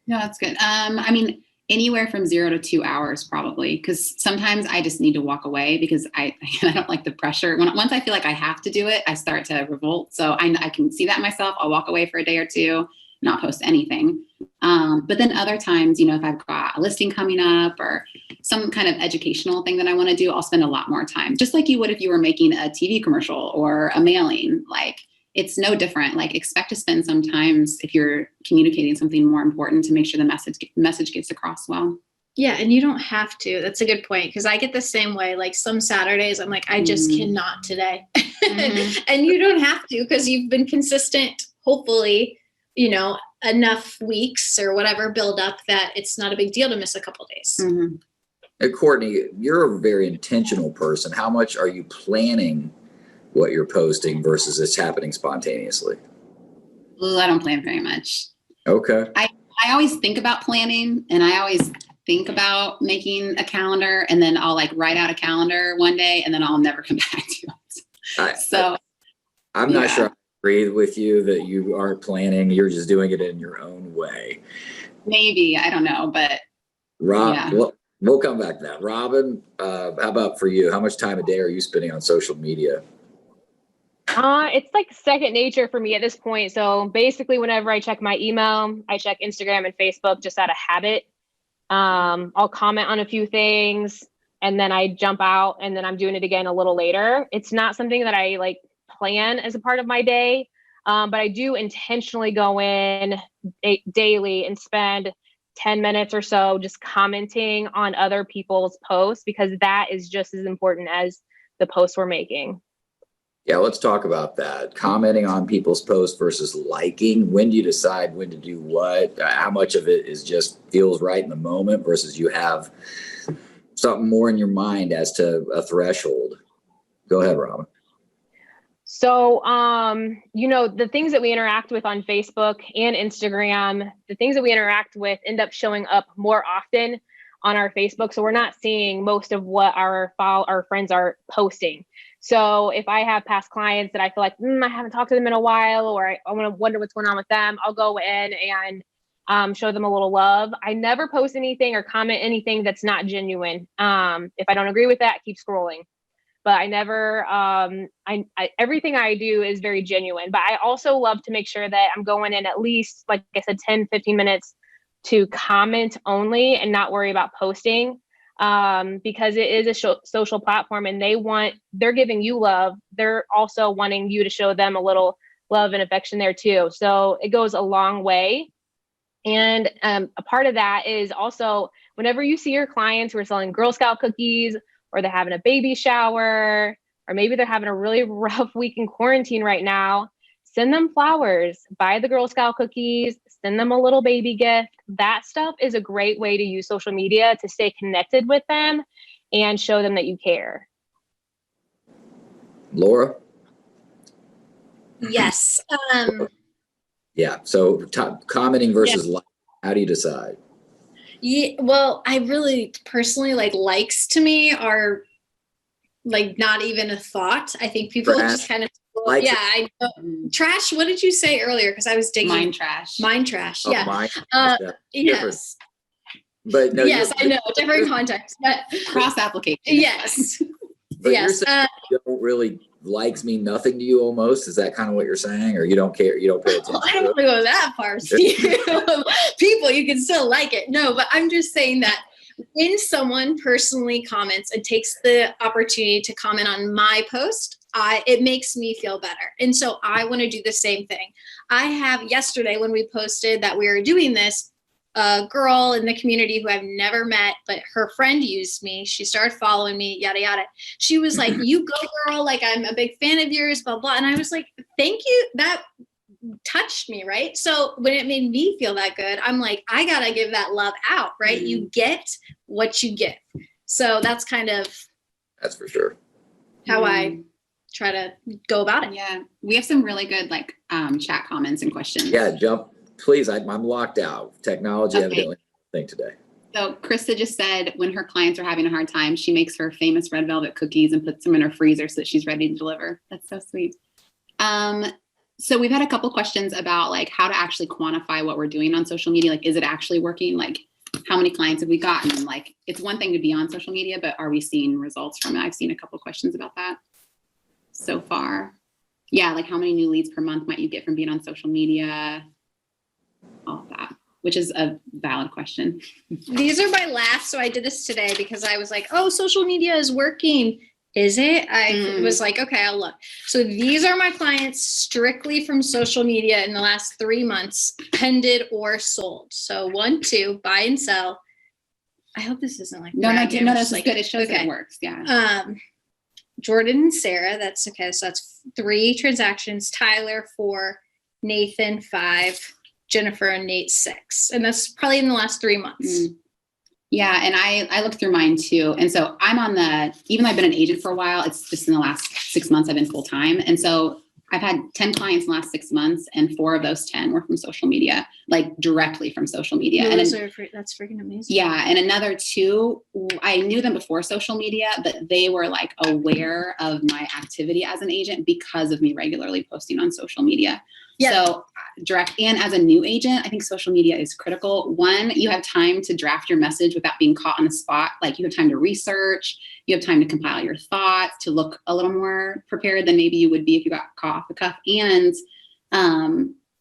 No, that's good. I mean, anywhere from 0 to 2 hours probably, because sometimes I just need to walk away because I don't like the pressure. Once I feel like I have to do it, I start to revolt. So I can see that myself. I'll walk away for a day or two, not post anything. But then other times, if I've got a listing coming up or some kind of educational thing that I want to do, I'll spend a lot more time, just like you would if you were making a TV commercial or a mailing. Like, it's no different. Like, expect to spend some times if you're communicating something more important to make sure the message gets across well. Yeah, and you don't have to. That's a good point, because I get the same way. Like some Saturdays, I'm like, I just cannot today. And you don't have to, because you've been consistent, hopefully, enough weeks or whatever build up that it's not a big deal to miss a couple days. Hey, Courtney, you're a very intentional person. How much are you planning what you're posting versus it's happening spontaneously? I don't plan very much. Okay. I always think about planning, and I always think about making a calendar, and then I'll like write out a calendar one day and then I'll never come back to it. I'm not sure I agree with you that you aren't planning. You're just doing it in your own way. Maybe, I don't know, but we'll come back to that. Robyn, how about for you? How much time a day are you spending on social media? It's like second nature for me at this point. So basically, whenever I check my email, I check Instagram and Facebook just out of habit. I'll comment on a few things and then I jump out and then I'm doing it again a little later. It's not something that I like plan as a part of my day, but I do intentionally go in daily and spend 10 minutes or so just commenting on other people's posts, because that is just as important as the posts we're making. Yeah, let's talk about that. Commenting on people's posts versus liking. When do you decide when to do what? How much of it is just feels right in the moment versus you have something more in your mind as to a threshold? Go ahead, Robyn. So, the things that we interact with on Facebook and Instagram, the things that we interact with end up showing up more often on our Facebook. So we're not seeing most of what our friends are posting. So if I have past clients that I feel like I haven't talked to them in a while, or I want to wonder what's going on with them, I'll go in and show them a little love. I never post anything or comment anything that's not genuine. If I don't agree with that, keep scrolling. But I never, everything I do is very genuine. But I also love to make sure that I'm going in at least, like I said, 10, 15 minutes to comment only and not worry about posting. Because it is a social platform and they're giving you love. They're also wanting you to show them a little love and affection there too. So it goes a long way. And a part of that is also whenever you see your clients who are selling Girl Scout cookies, or they're having a baby shower, or maybe they're having a really rough week in quarantine right now, send them flowers, buy the Girl Scout cookies, send them a little baby gift. That stuff is a great way to use social media to stay connected with them and show them that you care. Laura? Yes. Yeah. So commenting versus like, how do you decide? Yeah, well, I really personally likes to me are like not even a thought. I think people Trash. just kind of Likes yeah. I trash. What did you say earlier? Because I was digging. Mind trash. Mind trash. Oh, Yeah. mine. Yes. But no, Yes, I know. Different context, but Cross application. yes. but you're Yes. saying you don't really likes mean nothing to you almost. Is that kind of what you're saying? Or you don't care, you don't pay attention I to don't it? want to go that far, Steve. People, you can still like it. No, but I'm just saying that when someone personally comments and takes the opportunity to comment on my post, it makes me feel better. And so I want to do the same thing. I have yesterday when we posted that we were doing this, a girl in the community who I've never met, but her friend used me. She started following me, yada, yada. She was like, you go girl. Like, I'm a big fan of yours, blah, blah. And I was like, thank you. That touched me. Right. So when it made me feel that good, I'm like, I got to give that love out. Right. Mm-hmm. You get what you give. So that's for sure how I try to go about it. Yeah. We have some really good chat comments and questions. Yeah. Jump. Please, I'm locked out. Technology evidently thing today. So Krista just said when her clients are having a hard time, she makes her famous red velvet cookies and puts them in her freezer so that she's ready to deliver. That's so sweet. So we've had a couple questions about how to actually quantify what we're doing on social media. Is it actually working? How many clients have we gotten? It's one thing to be on social media, but are we seeing results from it? I've seen a couple questions about that so far. Yeah, how many new leads per month might you get from being on social media? All of that, which is a valid question. These are my laughs. So I did this today because I was like, oh, social media is working. Is it? I was like, okay, I'll look. So these are my clients strictly from social media in the last 3 months, pended or sold. So 1, 2, buy and sell. I hope this isn't no, this is good. It shows that it works. Yeah. Jordan and Sarah, that's okay. So that's 3 transactions. Tyler 4, Nathan 5, Jennifer and Nate 6. And that's probably in the last 3 months. Yeah. And I looked through mine too. And so I'm even though I've been an agent for a while, it's just in the last 6 months I've been full time. And so I've had 10 clients in the last 6 months and 4 of those 10 were from social media, directly from social media. No, that's freaking amazing. Yeah. And another 2, I knew them before social media, but they were aware of my activity as an agent because of me regularly posting on social media. Yeah. So direct, and as a new agent, I think social media is critical. 1, you have time to draft your message without being caught on the spot. You have time to research, you have time to compile your thoughts, to look a little more prepared than maybe you would be if you got caught off the cuff. And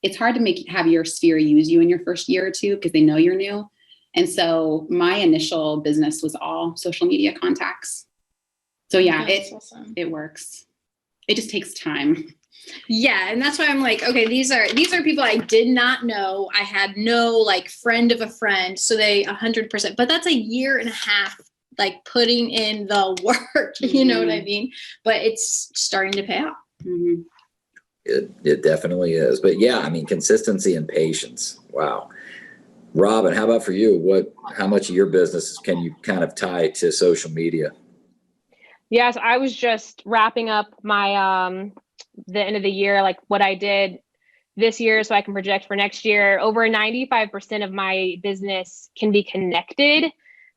it's hard to have your sphere use you in your first year or 2 because they know you're new. And so my initial business was all social media contacts. So yeah, awesome. It works. It just takes time. Yeah. And that's why I'm like, okay, these are people I did not know. I had no friend of a friend. So they 100%, but that's a year and a half, putting in the work, you know what I mean? But it's starting to pay off. Mm-hmm. It definitely is. But yeah, I mean, consistency and patience. Wow. Robyn, how about for you? How much of your business can you kind of tie to social media? Yes, I was just wrapping up my, the end of the year, what I did this year so I can project for next year. Over 95% of my business can be connected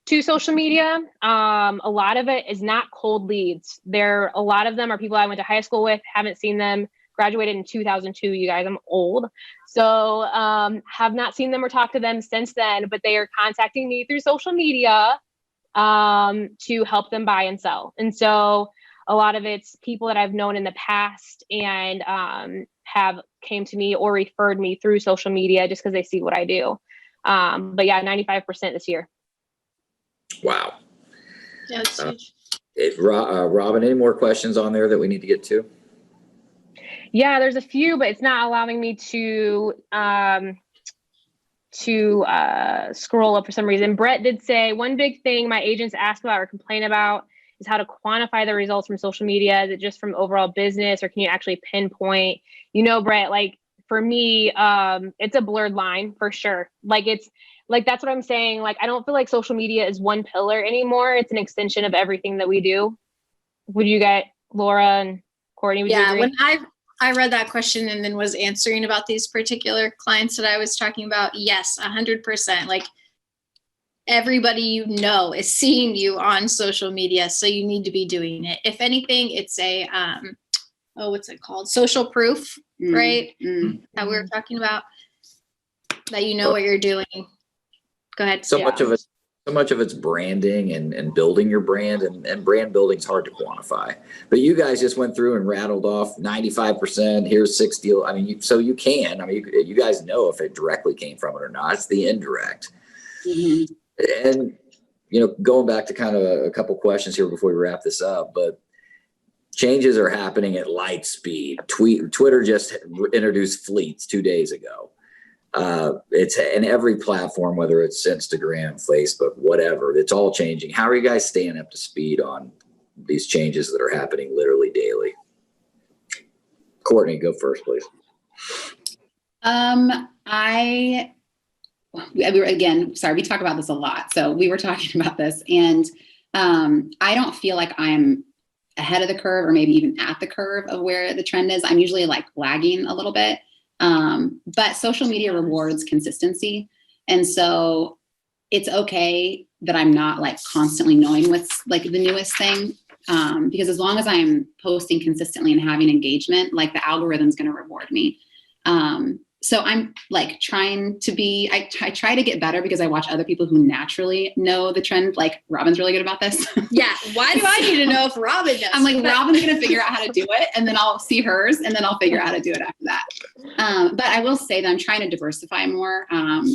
to social media. A lot of it is not cold leads. A lot of them are people I went to high school with, haven't seen them, graduated in 2002, you guys, I'm old. So have not seen them or talked to them since then, but they are contacting me through social media to help them buy and sell. And so a lot of it's people that I've known in the past and have came to me or referred me through social media just because they see what I do. But yeah, 95% this year. Wow. Yeah, that's huge. Robyn, any more questions on there that we need to get to? Yeah, there's a few, but it's not allowing me to scroll up for some reason. Brett did say one big thing my agents ask about or complain about is how to quantify the results from social media. Is it just from overall business or can you actually pinpoint? Brett, for me, it's a blurred line for sure. It's that's what I'm saying. I don't feel like social media is one pillar anymore. It's an extension of everything that we do. Would you get Laura and Courtney, would you Yeah, agree? when I read that question and then was answering about these particular clients that I was talking about, yes, 100%. Like everybody you know is seeing you on social media, so you need to be doing it. If anything, it's a what's it called? Social proof, right? That we were talking about, that you know what you're doing. Go ahead. So much of it's branding and building your brand, and brand building is hard to quantify. But you guys just went through and rattled off 95%. Here's 6 deal. I mean, you guys know if it directly came from it or not. It's the indirect. And going back to kind of a couple questions here before we wrap this up, but changes are happening at light speed. Twitter just introduced fleets 2 days ago. It's in every platform, whether it's Instagram, Facebook, whatever, it's all changing. How are you guys staying up to speed on these changes that are happening literally daily? Courtney, go first, please. We talk about this a lot. So we were talking about this, and I don't feel like I'm ahead of the curve or maybe even at the curve of where the trend is. I'm usually like lagging a little bit. But social media rewards consistency. And so it's okay that I'm not like constantly knowing what's like the newest thing. Because as long as I'm posting consistently and having engagement, like the algorithm's going to reward me. So I'm like trying to be, I try to get better because I watch other people who naturally know the trend. Like Robyn's really good about this. Yeah. Why do I need to know if Robyn does? I'm like, Robyn's going to figure out how to do it. And then I'll see hers and then I'll figure out how to do it after that. But I will say that I'm trying to diversify more.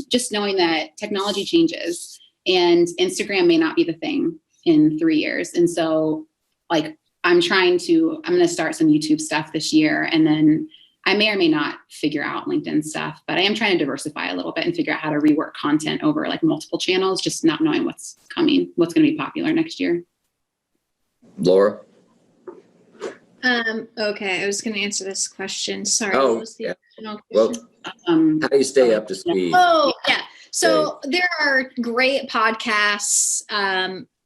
Just knowing that technology changes and Instagram may not be the thing in 3 years. And so like, I'm going to start some YouTube stuff this year, and then I may or may not figure out LinkedIn stuff, but I am trying to diversify a little bit and figure out how to rework content over like multiple channels, just not knowing what's coming, what's going to be popular next year. Laura? Okay, I was going to answer this question. Sorry. Oh, yeah. Well, how do you stay up to speed? Oh, yeah. So there are great podcasts.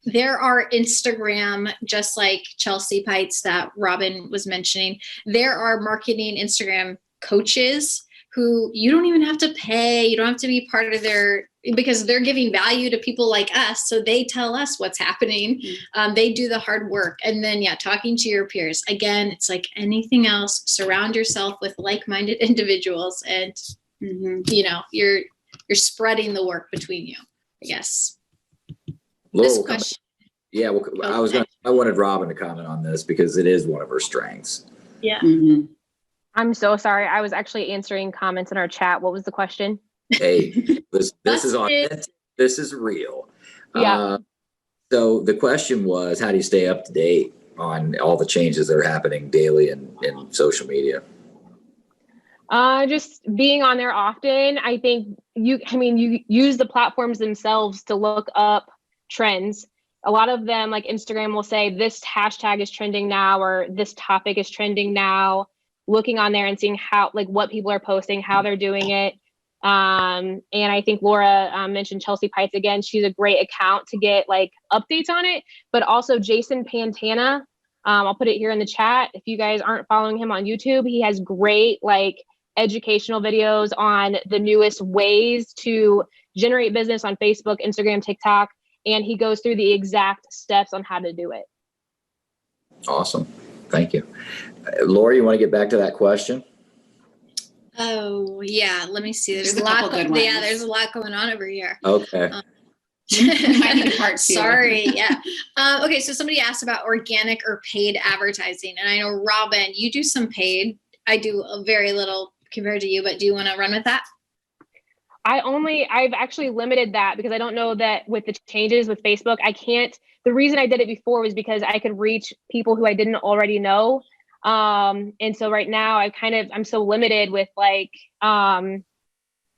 There are Instagram, just like Chelsea Pites that Robyn was mentioning. There are marketing Instagram coaches who you don't even have to pay. You don't have to be part of because they're giving value to people like us. So they tell us what's happening. They do the hard work. And then, talking to your peers. Again, it's like anything else. Surround yourself with like-minded individuals, and you're spreading the work between you, I guess. Laura, yeah, well, I wanted Robyn to comment on this because it is one of her strengths. Yeah. I'm so sorry. I was actually answering comments in our chat. What was the question? Hey, this is authentic. This is real. Yeah. So the question was, how do you stay up to date on all the changes that are happening daily in social media? Just being on there often. I think you use the platforms themselves to look up trends. A lot of them, like Instagram, will say this hashtag is trending now, or this topic is trending now. Looking on there and seeing how, like, what people are posting, how they're doing it. And I think Laura mentioned Chelsea Pites again. She's a great account to get like updates on it, but also Jason Pantana. I'll put it here in the chat. If you guys aren't following him on YouTube, he has great like educational videos on the newest ways to generate business on Facebook, Instagram, TikTok. And he goes through the exact steps on how to do it. Awesome. Thank you. Laura, you want to get back to that question? Oh, yeah. Let me see. There's a couple lot. good ones. Yeah, there's a lot going on over here. Okay. Might need a part 2. Sorry. Yeah. Okay. So somebody asked about organic or paid advertising. And I know, Robyn, you do some paid. I do a very little compared to you, but do you want to run with that? I've actually limited that because I don't know that with the changes with Facebook, the reason I did it before was because I could reach people who I didn't already know. And so right now I'm so limited with like, the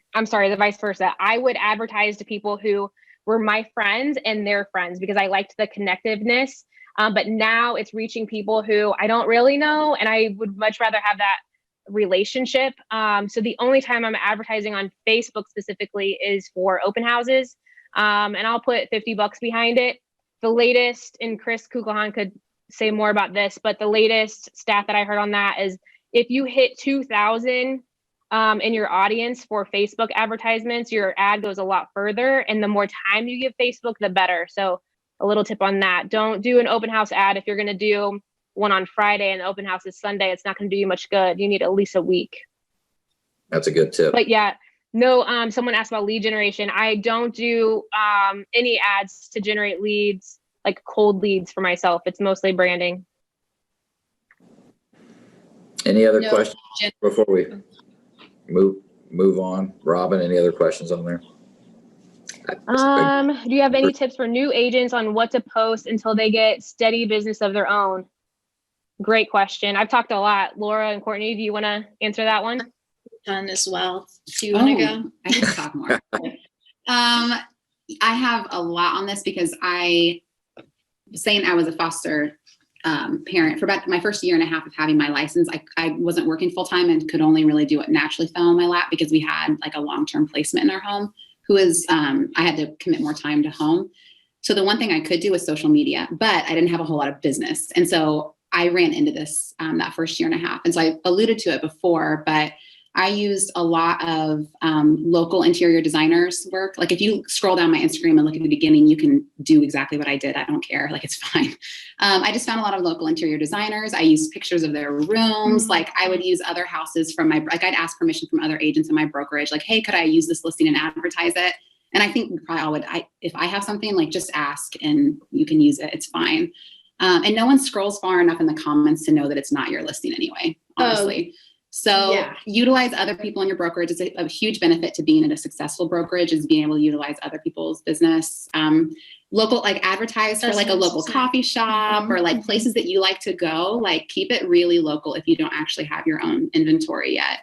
vice versa. I would advertise to people who were my friends and their friends because I liked the connectiveness. But now it's reaching people who I don't really know. And I would much rather have that relationship. So the only time I'm advertising on Facebook specifically is for open houses. And I'll put $50 behind it. The latest, and Chris Kugelhan could say more about this, but the latest stat that I heard on that is if you hit 2,000 in your audience for Facebook advertisements, your ad goes a lot further. And the more time you give Facebook, the better. So a little tip on that. Don't do an open house ad if you're going to do one on Friday and the open house is Sunday. It's not going to do you much good. You need at least a week. That's a good tip. But yeah, no, someone asked about lead generation. I don't do any ads to generate leads, like cold leads for myself. It's mostly branding. Any other questions before we move on? Robyn, any other questions on there? Do you have any tips for new agents on what to post until they get steady business of their own? Great question. I've talked a lot. Laura and Courtney, do you want to answer that one? Done as well. Do you want to go? I can talk more. I have a lot on this because I was saying I was a foster parent for about my first year and a half of having my license. I wasn't working full time and could only really do what naturally fell in my lap because we had like a long-term placement in our home who is, I had to commit more time to home. So the one thing I could do was social media, but I didn't have a whole lot of business. And so I ran into this that first year and a half. And so I alluded to it before, but I used a lot of local interior designers work. Like if you scroll down my Instagram and look at the beginning, you can do exactly what I did. I don't care. Like it's fine. I just found a lot of local interior designers. I used pictures of their rooms. Like I would use other houses from like I'd ask permission from other agents in my brokerage. Like, hey, could I use this listing and advertise it? And I think we probably all would. If I have something, like just ask and you can use it. It's fine. And no one scrolls far enough in the comments to know that it's not your listing anyway, honestly. So utilize other people in your brokerage. It's a huge benefit to being in a successful brokerage is being able to utilize other people's business. Local, like advertise for like a local coffee shop or like places that you like to go, like keep it really local if you don't actually have your own inventory yet.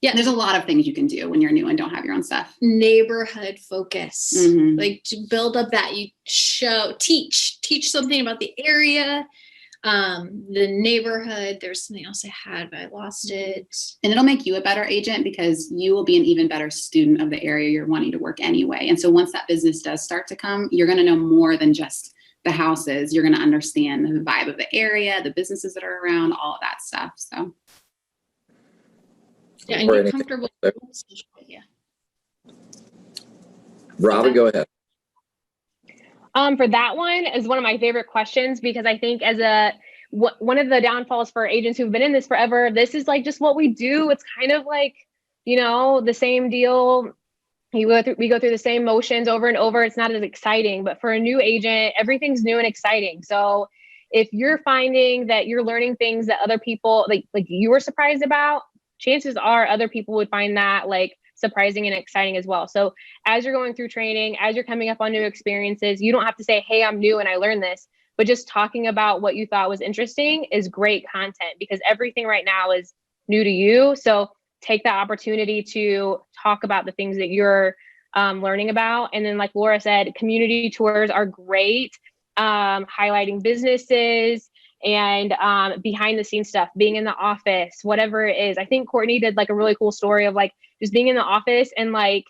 Yeah, there's a lot of things you can do when you're new and don't have your own stuff. Neighborhood focus, like to build up that you teach something about the area, the neighborhood. There's something else I had, but I lost it. And it'll make you a better agent because you will be an even better student of the area you're wanting to work anyway. And so once that business does start to come, you're going to know more than just the houses. You're going to understand the vibe of the area, the businesses that are around, all of that stuff. So. Yeah, and you're comfortable with social media. Robyn, go ahead. For that one is one of my favorite questions because I think as one of the downfalls for agents who've been in this forever, this is like just what we do. It's kind of like, the same deal. We go through the same motions over and over. It's not as exciting, but for a new agent, everything's new and exciting. So if you're finding that you're learning things that other people like you were surprised about, chances are other people would find that like surprising and exciting as well. So as you're going through training, as you're coming up on new experiences, you don't have to say, hey, I'm new and I learned this, but just talking about what you thought was interesting is great content because everything right now is new to you. So take that opportunity to talk about the things that you're learning about. And then like Laura said, community tours are great, highlighting businesses, and behind the scenes stuff, being in the office, whatever it is. I think Courtney did like a really cool story of like just being in the office and like,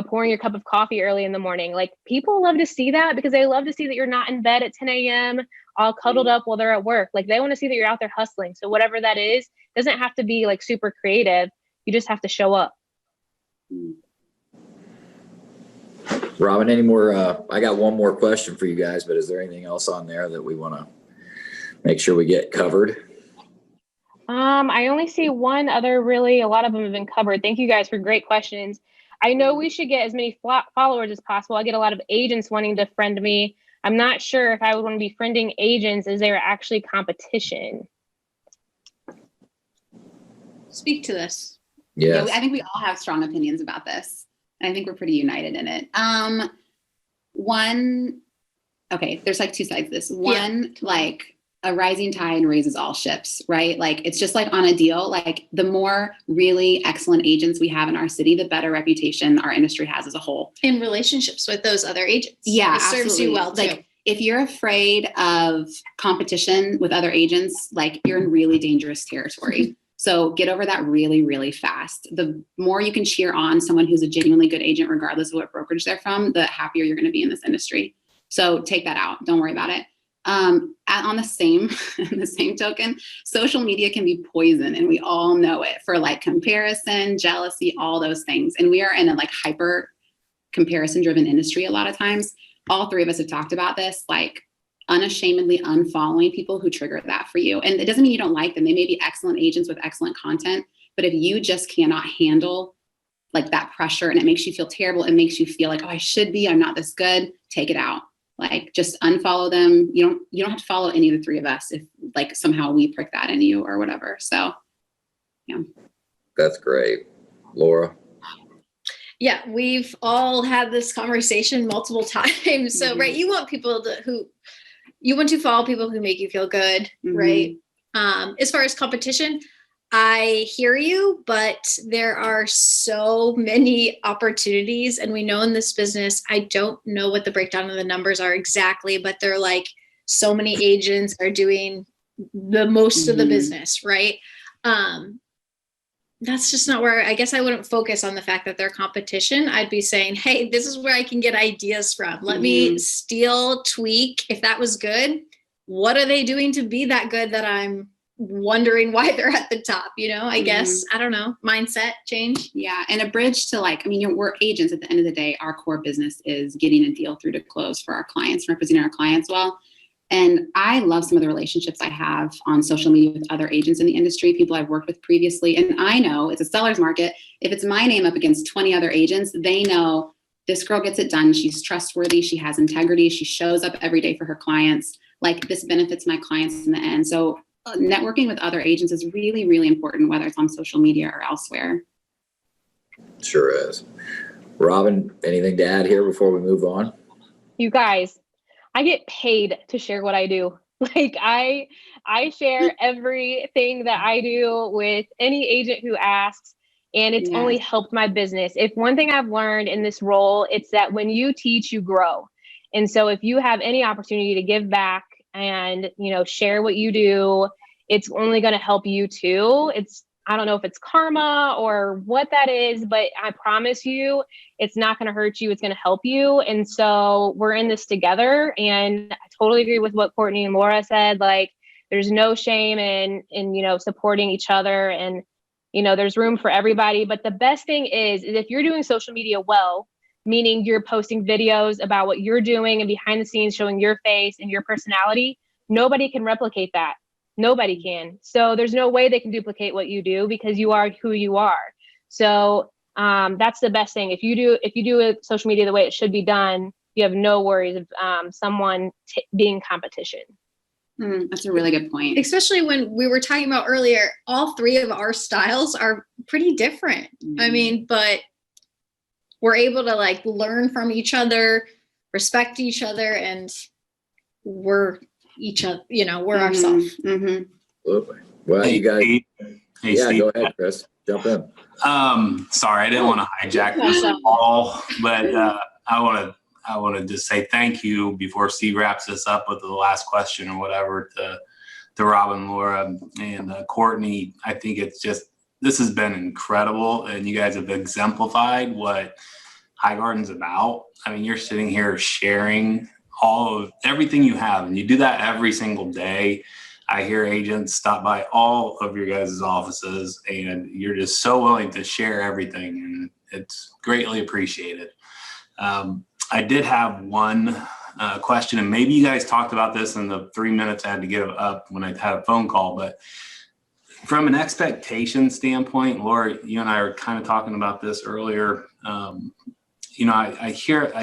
pouring your cup of coffee early in the morning. Like people love to see that because they love to see that you're not in bed at 10 a.m. all cuddled up while they're at work. Like they want to see that you're out there hustling. So whatever that is, doesn't have to be like super creative. You just have to show up. Robyn, any more? I got one more question for you guys, but is there anything else on there that we want to make sure we get covered? I only see one other, really. A lot of them have been covered. Thank you guys for great questions. I know we should get as many followers as possible. I get a lot of agents wanting to friend me. I'm not sure if I would want to be friending agents as they're actually competition. Speak to this. Yeah, I think we all have strong opinions about this. And I think we're pretty united in it. There's like two sides to this. One, like a rising tide raises all ships, right? Like it's just like on a deal, like the more really excellent agents we have in our city, the better reputation our industry has as a whole. In relationships with those other agents. Yeah, it serves you well too. Like if you're afraid of competition with other agents, like you're in really dangerous territory. So get over that really, really fast. The more you can cheer on someone who's a genuinely good agent, regardless of what brokerage they're from, the happier you're going to be in this industry. So take that out. Don't worry about it. On the same the same token, social media can be poison, and we all know it, for like comparison, jealousy, all those things. And we are in a like hyper comparison driven industry a lot of times. All three of us have talked about this, like unashamedly unfollowing people who trigger that for you. And it doesn't mean you don't like them. They may be excellent agents with excellent content, but if you just cannot handle like that pressure and it makes you feel terrible, it makes you feel like, oh, I should be, I'm not this good, take it out. Like just unfollow them. You don't have to follow any of the three of us if like somehow we prick that in you or whatever. So yeah. That's great. Laura? Yeah, we've all had this conversation multiple times. So, right, you want people to follow people who make you feel good, right? As far as competition, I hear you, but there are so many opportunities. And we know in this business, I don't know what the breakdown of the numbers are exactly, but they're like so many agents are doing the most of the business, right? That's just not where I guess I wouldn't focus on the fact that they're competition. I'd be saying, hey, this is where I can get ideas from. Let me steal, tweak. If that was good, what are they doing to be that good that I'm wondering why they're at the top? I guess, I don't know, mindset change. Yeah. And a bridge to like, I mean, we're agents at the end of the day. Our core business is getting a deal through to close for our clients, representing our clients well. And I love some of the relationships I have on social media with other agents in the industry, people I've worked with previously. And I know it's a seller's market. If it's my name up against 20 other agents, they know this girl gets it done. She's trustworthy. She has integrity. She shows up every day for her clients. Like this benefits my clients in the end. So networking with other agents is really, really important, whether it's on social media or elsewhere. Sure is. Robyn, anything to add here before we move on? You guys, I get paid to share what I do. Like I share everything that I do with any agent who asks, and it's only helped my business. If one thing I've learned in this role, it's that when you teach, you grow. And so if you have any opportunity to give back and, share what you do, it's only going to help you too. I don't know if it's karma or what that is, but I promise you, it's not going to hurt you. It's going to help you. And so we're in this together. And I totally agree with what Courtney and Laura said. Like, there's no shame in supporting each other, and, there's room for everybody. But the best thing is if you're doing social media well, meaning you're posting videos about what you're doing and behind the scenes showing your face and your personality, nobody can replicate that. Nobody can. So there's no way they can duplicate what you do because you are who you are. So that's the best thing. If you do social media the way it should be done, you have no worries of someone being competition. That's a really good point. Especially when we were talking about earlier, all three of our styles are pretty different. I mean, but we're able to like learn from each other, respect each other, and we're each other, we're ourselves. Absolutely. Well, you guys, hey, yeah, Steve. go ahead, Chris. Jump in. Sorry, I didn't want to hijack this at all, but I want to just say thank you before Steve wraps this up with the last question or whatever to Robyn, Laura, and Courtney. I think this has been incredible, and you guys have exemplified what Highgarden's about. I mean, you're sitting here sharing everything you have, and you do that every single day. I hear agents stop by all of your guys' offices, and you're just so willing to share everything, and it's greatly appreciated. I did have one question, and maybe you guys talked about this in the 3 minutes I had to get up when I had a phone call, but from an expectation standpoint, Laura, you and I were kind of talking about this earlier. I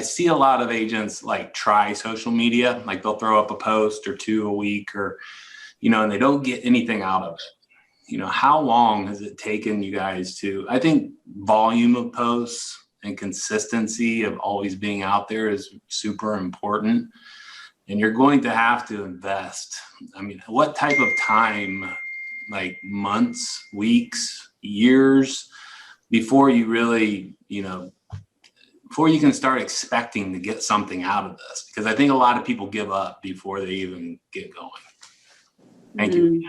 see a lot of agents like try social media, like they'll throw up a post or two a week or, and they don't get anything out of it. How long has it taken you guys I think volume of posts and consistency of always being out there is super important, and you're going to have to invest. I mean, what type of time, like months, weeks, years before you really, before you can start expecting to get something out of this? Because I think a lot of people give up before they even get going. Thank you.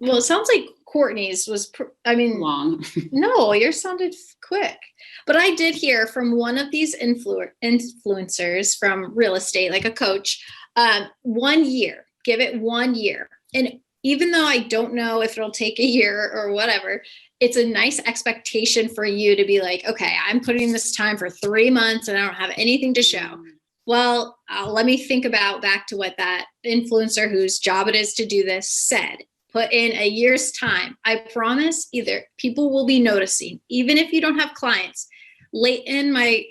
Well, it sounds like Courtney's was, Long. No, yours sounded quick. But I did hear from one of these influencers from real estate, like a coach, 1 year, give it 1 year. And even though I don't know if it'll take a year or whatever, it's a nice expectation for you to be like, okay, I'm putting this time for 3 months and I don't have anything to show. Well, let me think about back to what that influencer whose job it is to do this said. Put in a year's time. I promise either people will be noticing, even if you don't have clients. Leighton, my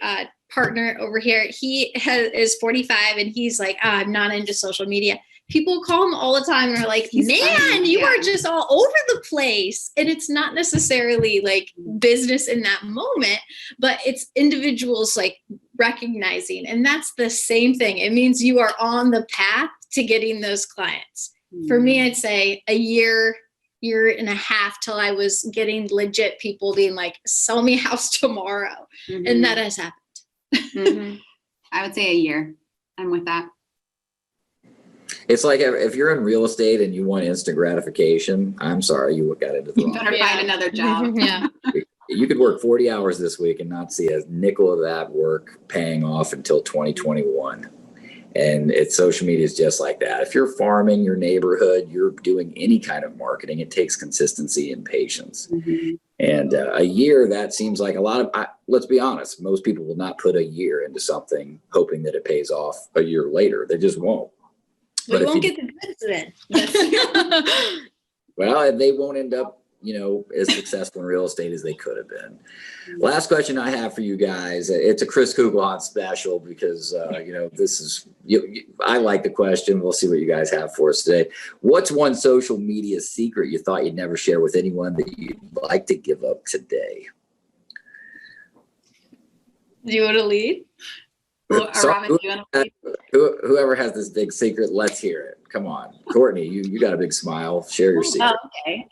partner over here, is 45 and he's like, I'm not into social media. People call him all the time and are like, man, you are just all over the place. And it's not necessarily like business in that moment, but it's individuals like recognizing. And that's the same thing. It means you are on the path to getting those clients. For me, I'd say a year and a half till I was getting legit people being like, sell me a house tomorrow. And that has happened. I would say a year. I'm with that. It's like if you're in real estate and you want instant gratification, I'm sorry, you got into the You wrong. better find another job. Yeah. You could work 40 hours this week and not see a nickel of that work paying off until 2021. And social media is just like that. If you're farming your neighborhood, you're doing any kind of marketing, it takes consistency and patience. And a year, that seems like a lot of, let's be honest, most people will not put a year into something hoping that it pays off a year later. They just won't. We won't get the goods then. Well, they won't end up, as successful in real estate as they could have been. Last question I have for you guys. It's a Chris Kugelhahn special because, this is, I like the question. We'll see what you guys have for us today. What's one social media secret you thought you'd never share with anyone that you'd like to give up today? Do you want to lead? Robyn, do you want to lead? Whoever has this big secret, let's hear it. Come on. Courtney, you got a big smile. Share your secret.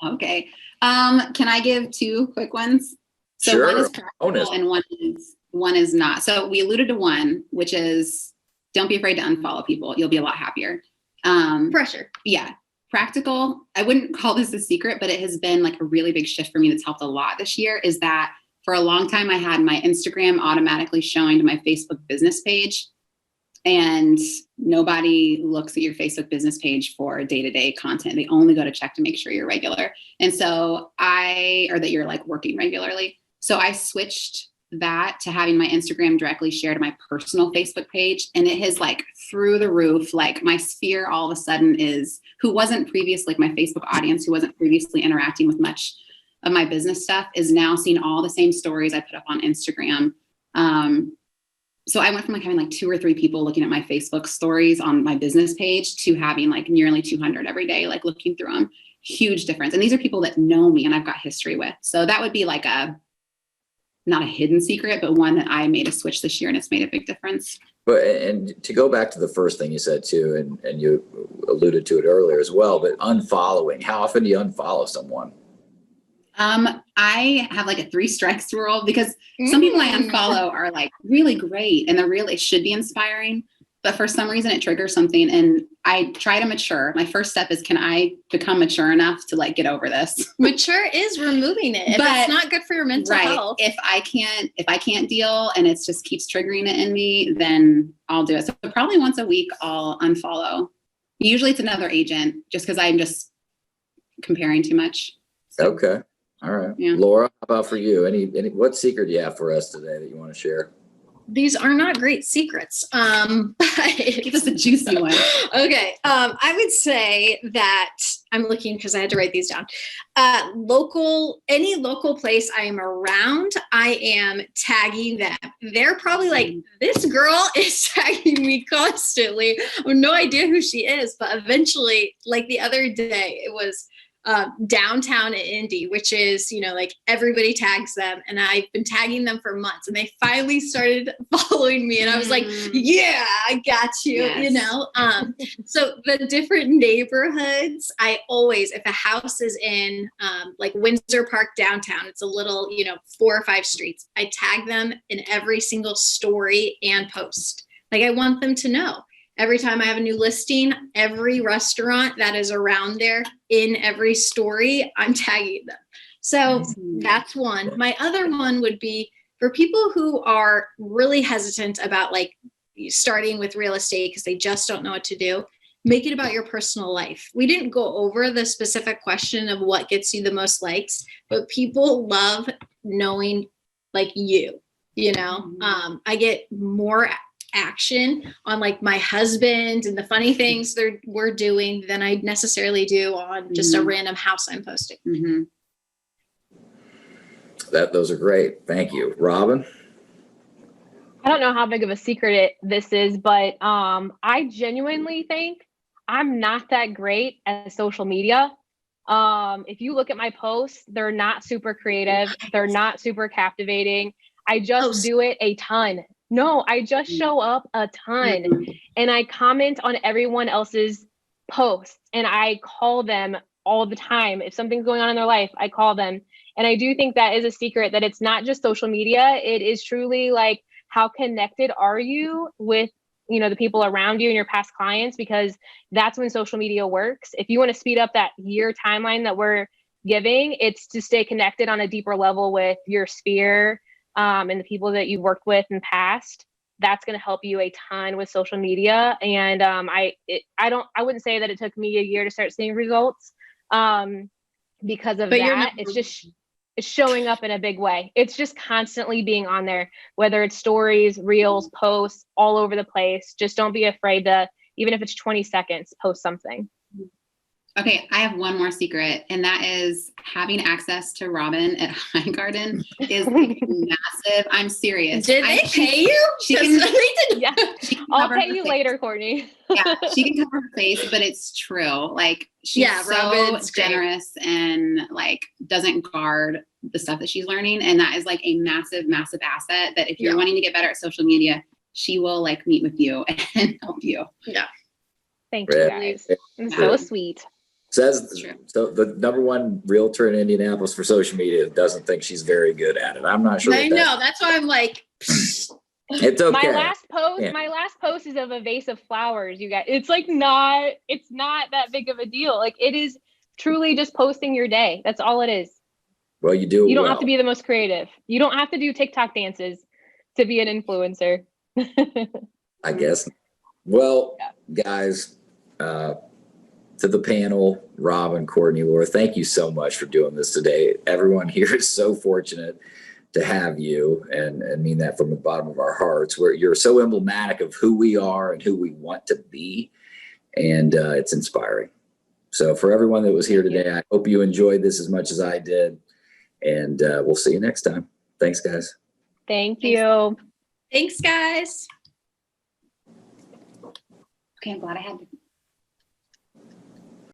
Okay. Can I give two quick ones? So sure. One is practical and one is not. So we alluded to one, which is don't be afraid to unfollow people. You'll be a lot happier. Pressure. Yeah. Practical. I wouldn't call this a secret, but it has been like a really big shift for me that's helped a lot this year is that for a long time, I had my Instagram automatically showing to my Facebook business page. And nobody looks at your Facebook business page for day-to-day content. They only go to check to make sure you're regular. And so or that you're like working regularly. So I switched that to having my Instagram directly shared to my personal Facebook page. And it has like through the roof, like my sphere all of a sudden is who wasn't previously like my Facebook audience, who wasn't previously interacting with much of my business stuff is now seeing all the same stories I put up on Instagram. So I went from like having like 2 or 3 people looking at my Facebook stories on my business page to having like nearly 200 every day, like looking through them. Huge difference. And these are people that know me and I've got history with. So that would be like not a hidden secret, but one that I made a switch this year and it's made a big difference. But and to go back to the first thing you said too, and you alluded to it earlier as well, but unfollowing, how often do you unfollow someone? I have like a 3 strikes rule because some people I unfollow are like really great and it should be inspiring, but for some reason it triggers something and I try to mature. My first step is, can I become mature enough to like get over this? Mature is removing it. But it's not good for your mental health. If I can't deal and it just keeps triggering it in me, then I'll do it. So probably once a week I'll unfollow. Usually it's another agent just because I'm just comparing too much. So. Okay. All right. Yeah. Laura, how about for you? What secret do you have for us today that you want to share? These are not great secrets. But give us a juicy one. Okay. I would say that I'm looking because I had to write these down. Any local place I am around, I am tagging them. They're probably like, this girl is tagging me constantly. I have no idea who she is, but eventually, like the other day, it was downtown in Indy, which is, like everybody tags them. And I've been tagging them for months and they finally started following me. And I was like, yeah, I got you, Yes. So the different neighborhoods, I always, if a house is in like Windsor Park downtown, it's a little, 4 or 5 streets, I tag them in every single story and post. Like I want them to know. Every time I have a new listing, every restaurant that is around there in every story, I'm tagging them. So that's one. My other one would be for people who are really hesitant about like starting with real estate because they just don't know what to do, make it about your personal life. We didn't go over the specific question of what gets you the most likes, but people love knowing like you know. I get more action on like my husband and the funny things we're doing than I necessarily do on just a random house I'm posting. Those are great. Thank you. Robyn? I don't know how big of a secret this is, but I genuinely think I'm not that great at social media. If you look at my posts, they're not super creative. They're not super captivating. I just do it a ton. No, I just show up a ton and I comment on everyone else's posts and I call them all the time. If something's going on in their life, I call them. And I do think that is a secret, that it's not just social media. It is truly like, how connected are you with, the people around you and your past clients? Because that's when social media works. If you want to speed up that year timeline that we're giving, it's to stay connected on a deeper level with your sphere and the people that you've worked with in the past. That's going to help you a ton with social media. And I wouldn't say that it took me a year to start seeing results because of that. It's showing up in a big way. It's just constantly being on there, whether it's stories, reels, posts, all over the place. Just don't be afraid to, even if it's 20 seconds, post something. Okay, I have one more secret, and that is having access to Robyn at High Garden is like massive. I'm serious. Did they pay you? She can, yeah. I'll pay you later, Courtney. Yeah, she can cover her face, but it's true. Like, she's so Robyn's generous and like doesn't guard the stuff that she's learning. And that is like a massive, massive asset that if you're wanting to get better at social media, she will like meet with you and help you. Yeah. Thank you guys. It's so sweet. Says so the number one realtor in Indianapolis for social media doesn't think she's very good at it. I'm not sure. I know. That's why I'm like, it's okay. My last post is of a vase of flowers, you guys. It's like it's not that big of a deal. Like, it is truly just posting your day. That's all it is. Well, you do. You don't have to be the most creative. You don't have to do TikTok dances to be an influencer. I guess. Well, guys, to the panel, Robyn, Courtney, Laura, thank you so much for doing this today. Everyone here is so fortunate to have you, and mean that from the bottom of our hearts. You're so emblematic of who we are and who we want to be, and it's inspiring. So for everyone that was here today, I hope you enjoyed this as much as I did, and we'll see you next time. Thanks, guys. Thank you. Thanks, guys. Okay, I'm glad I had to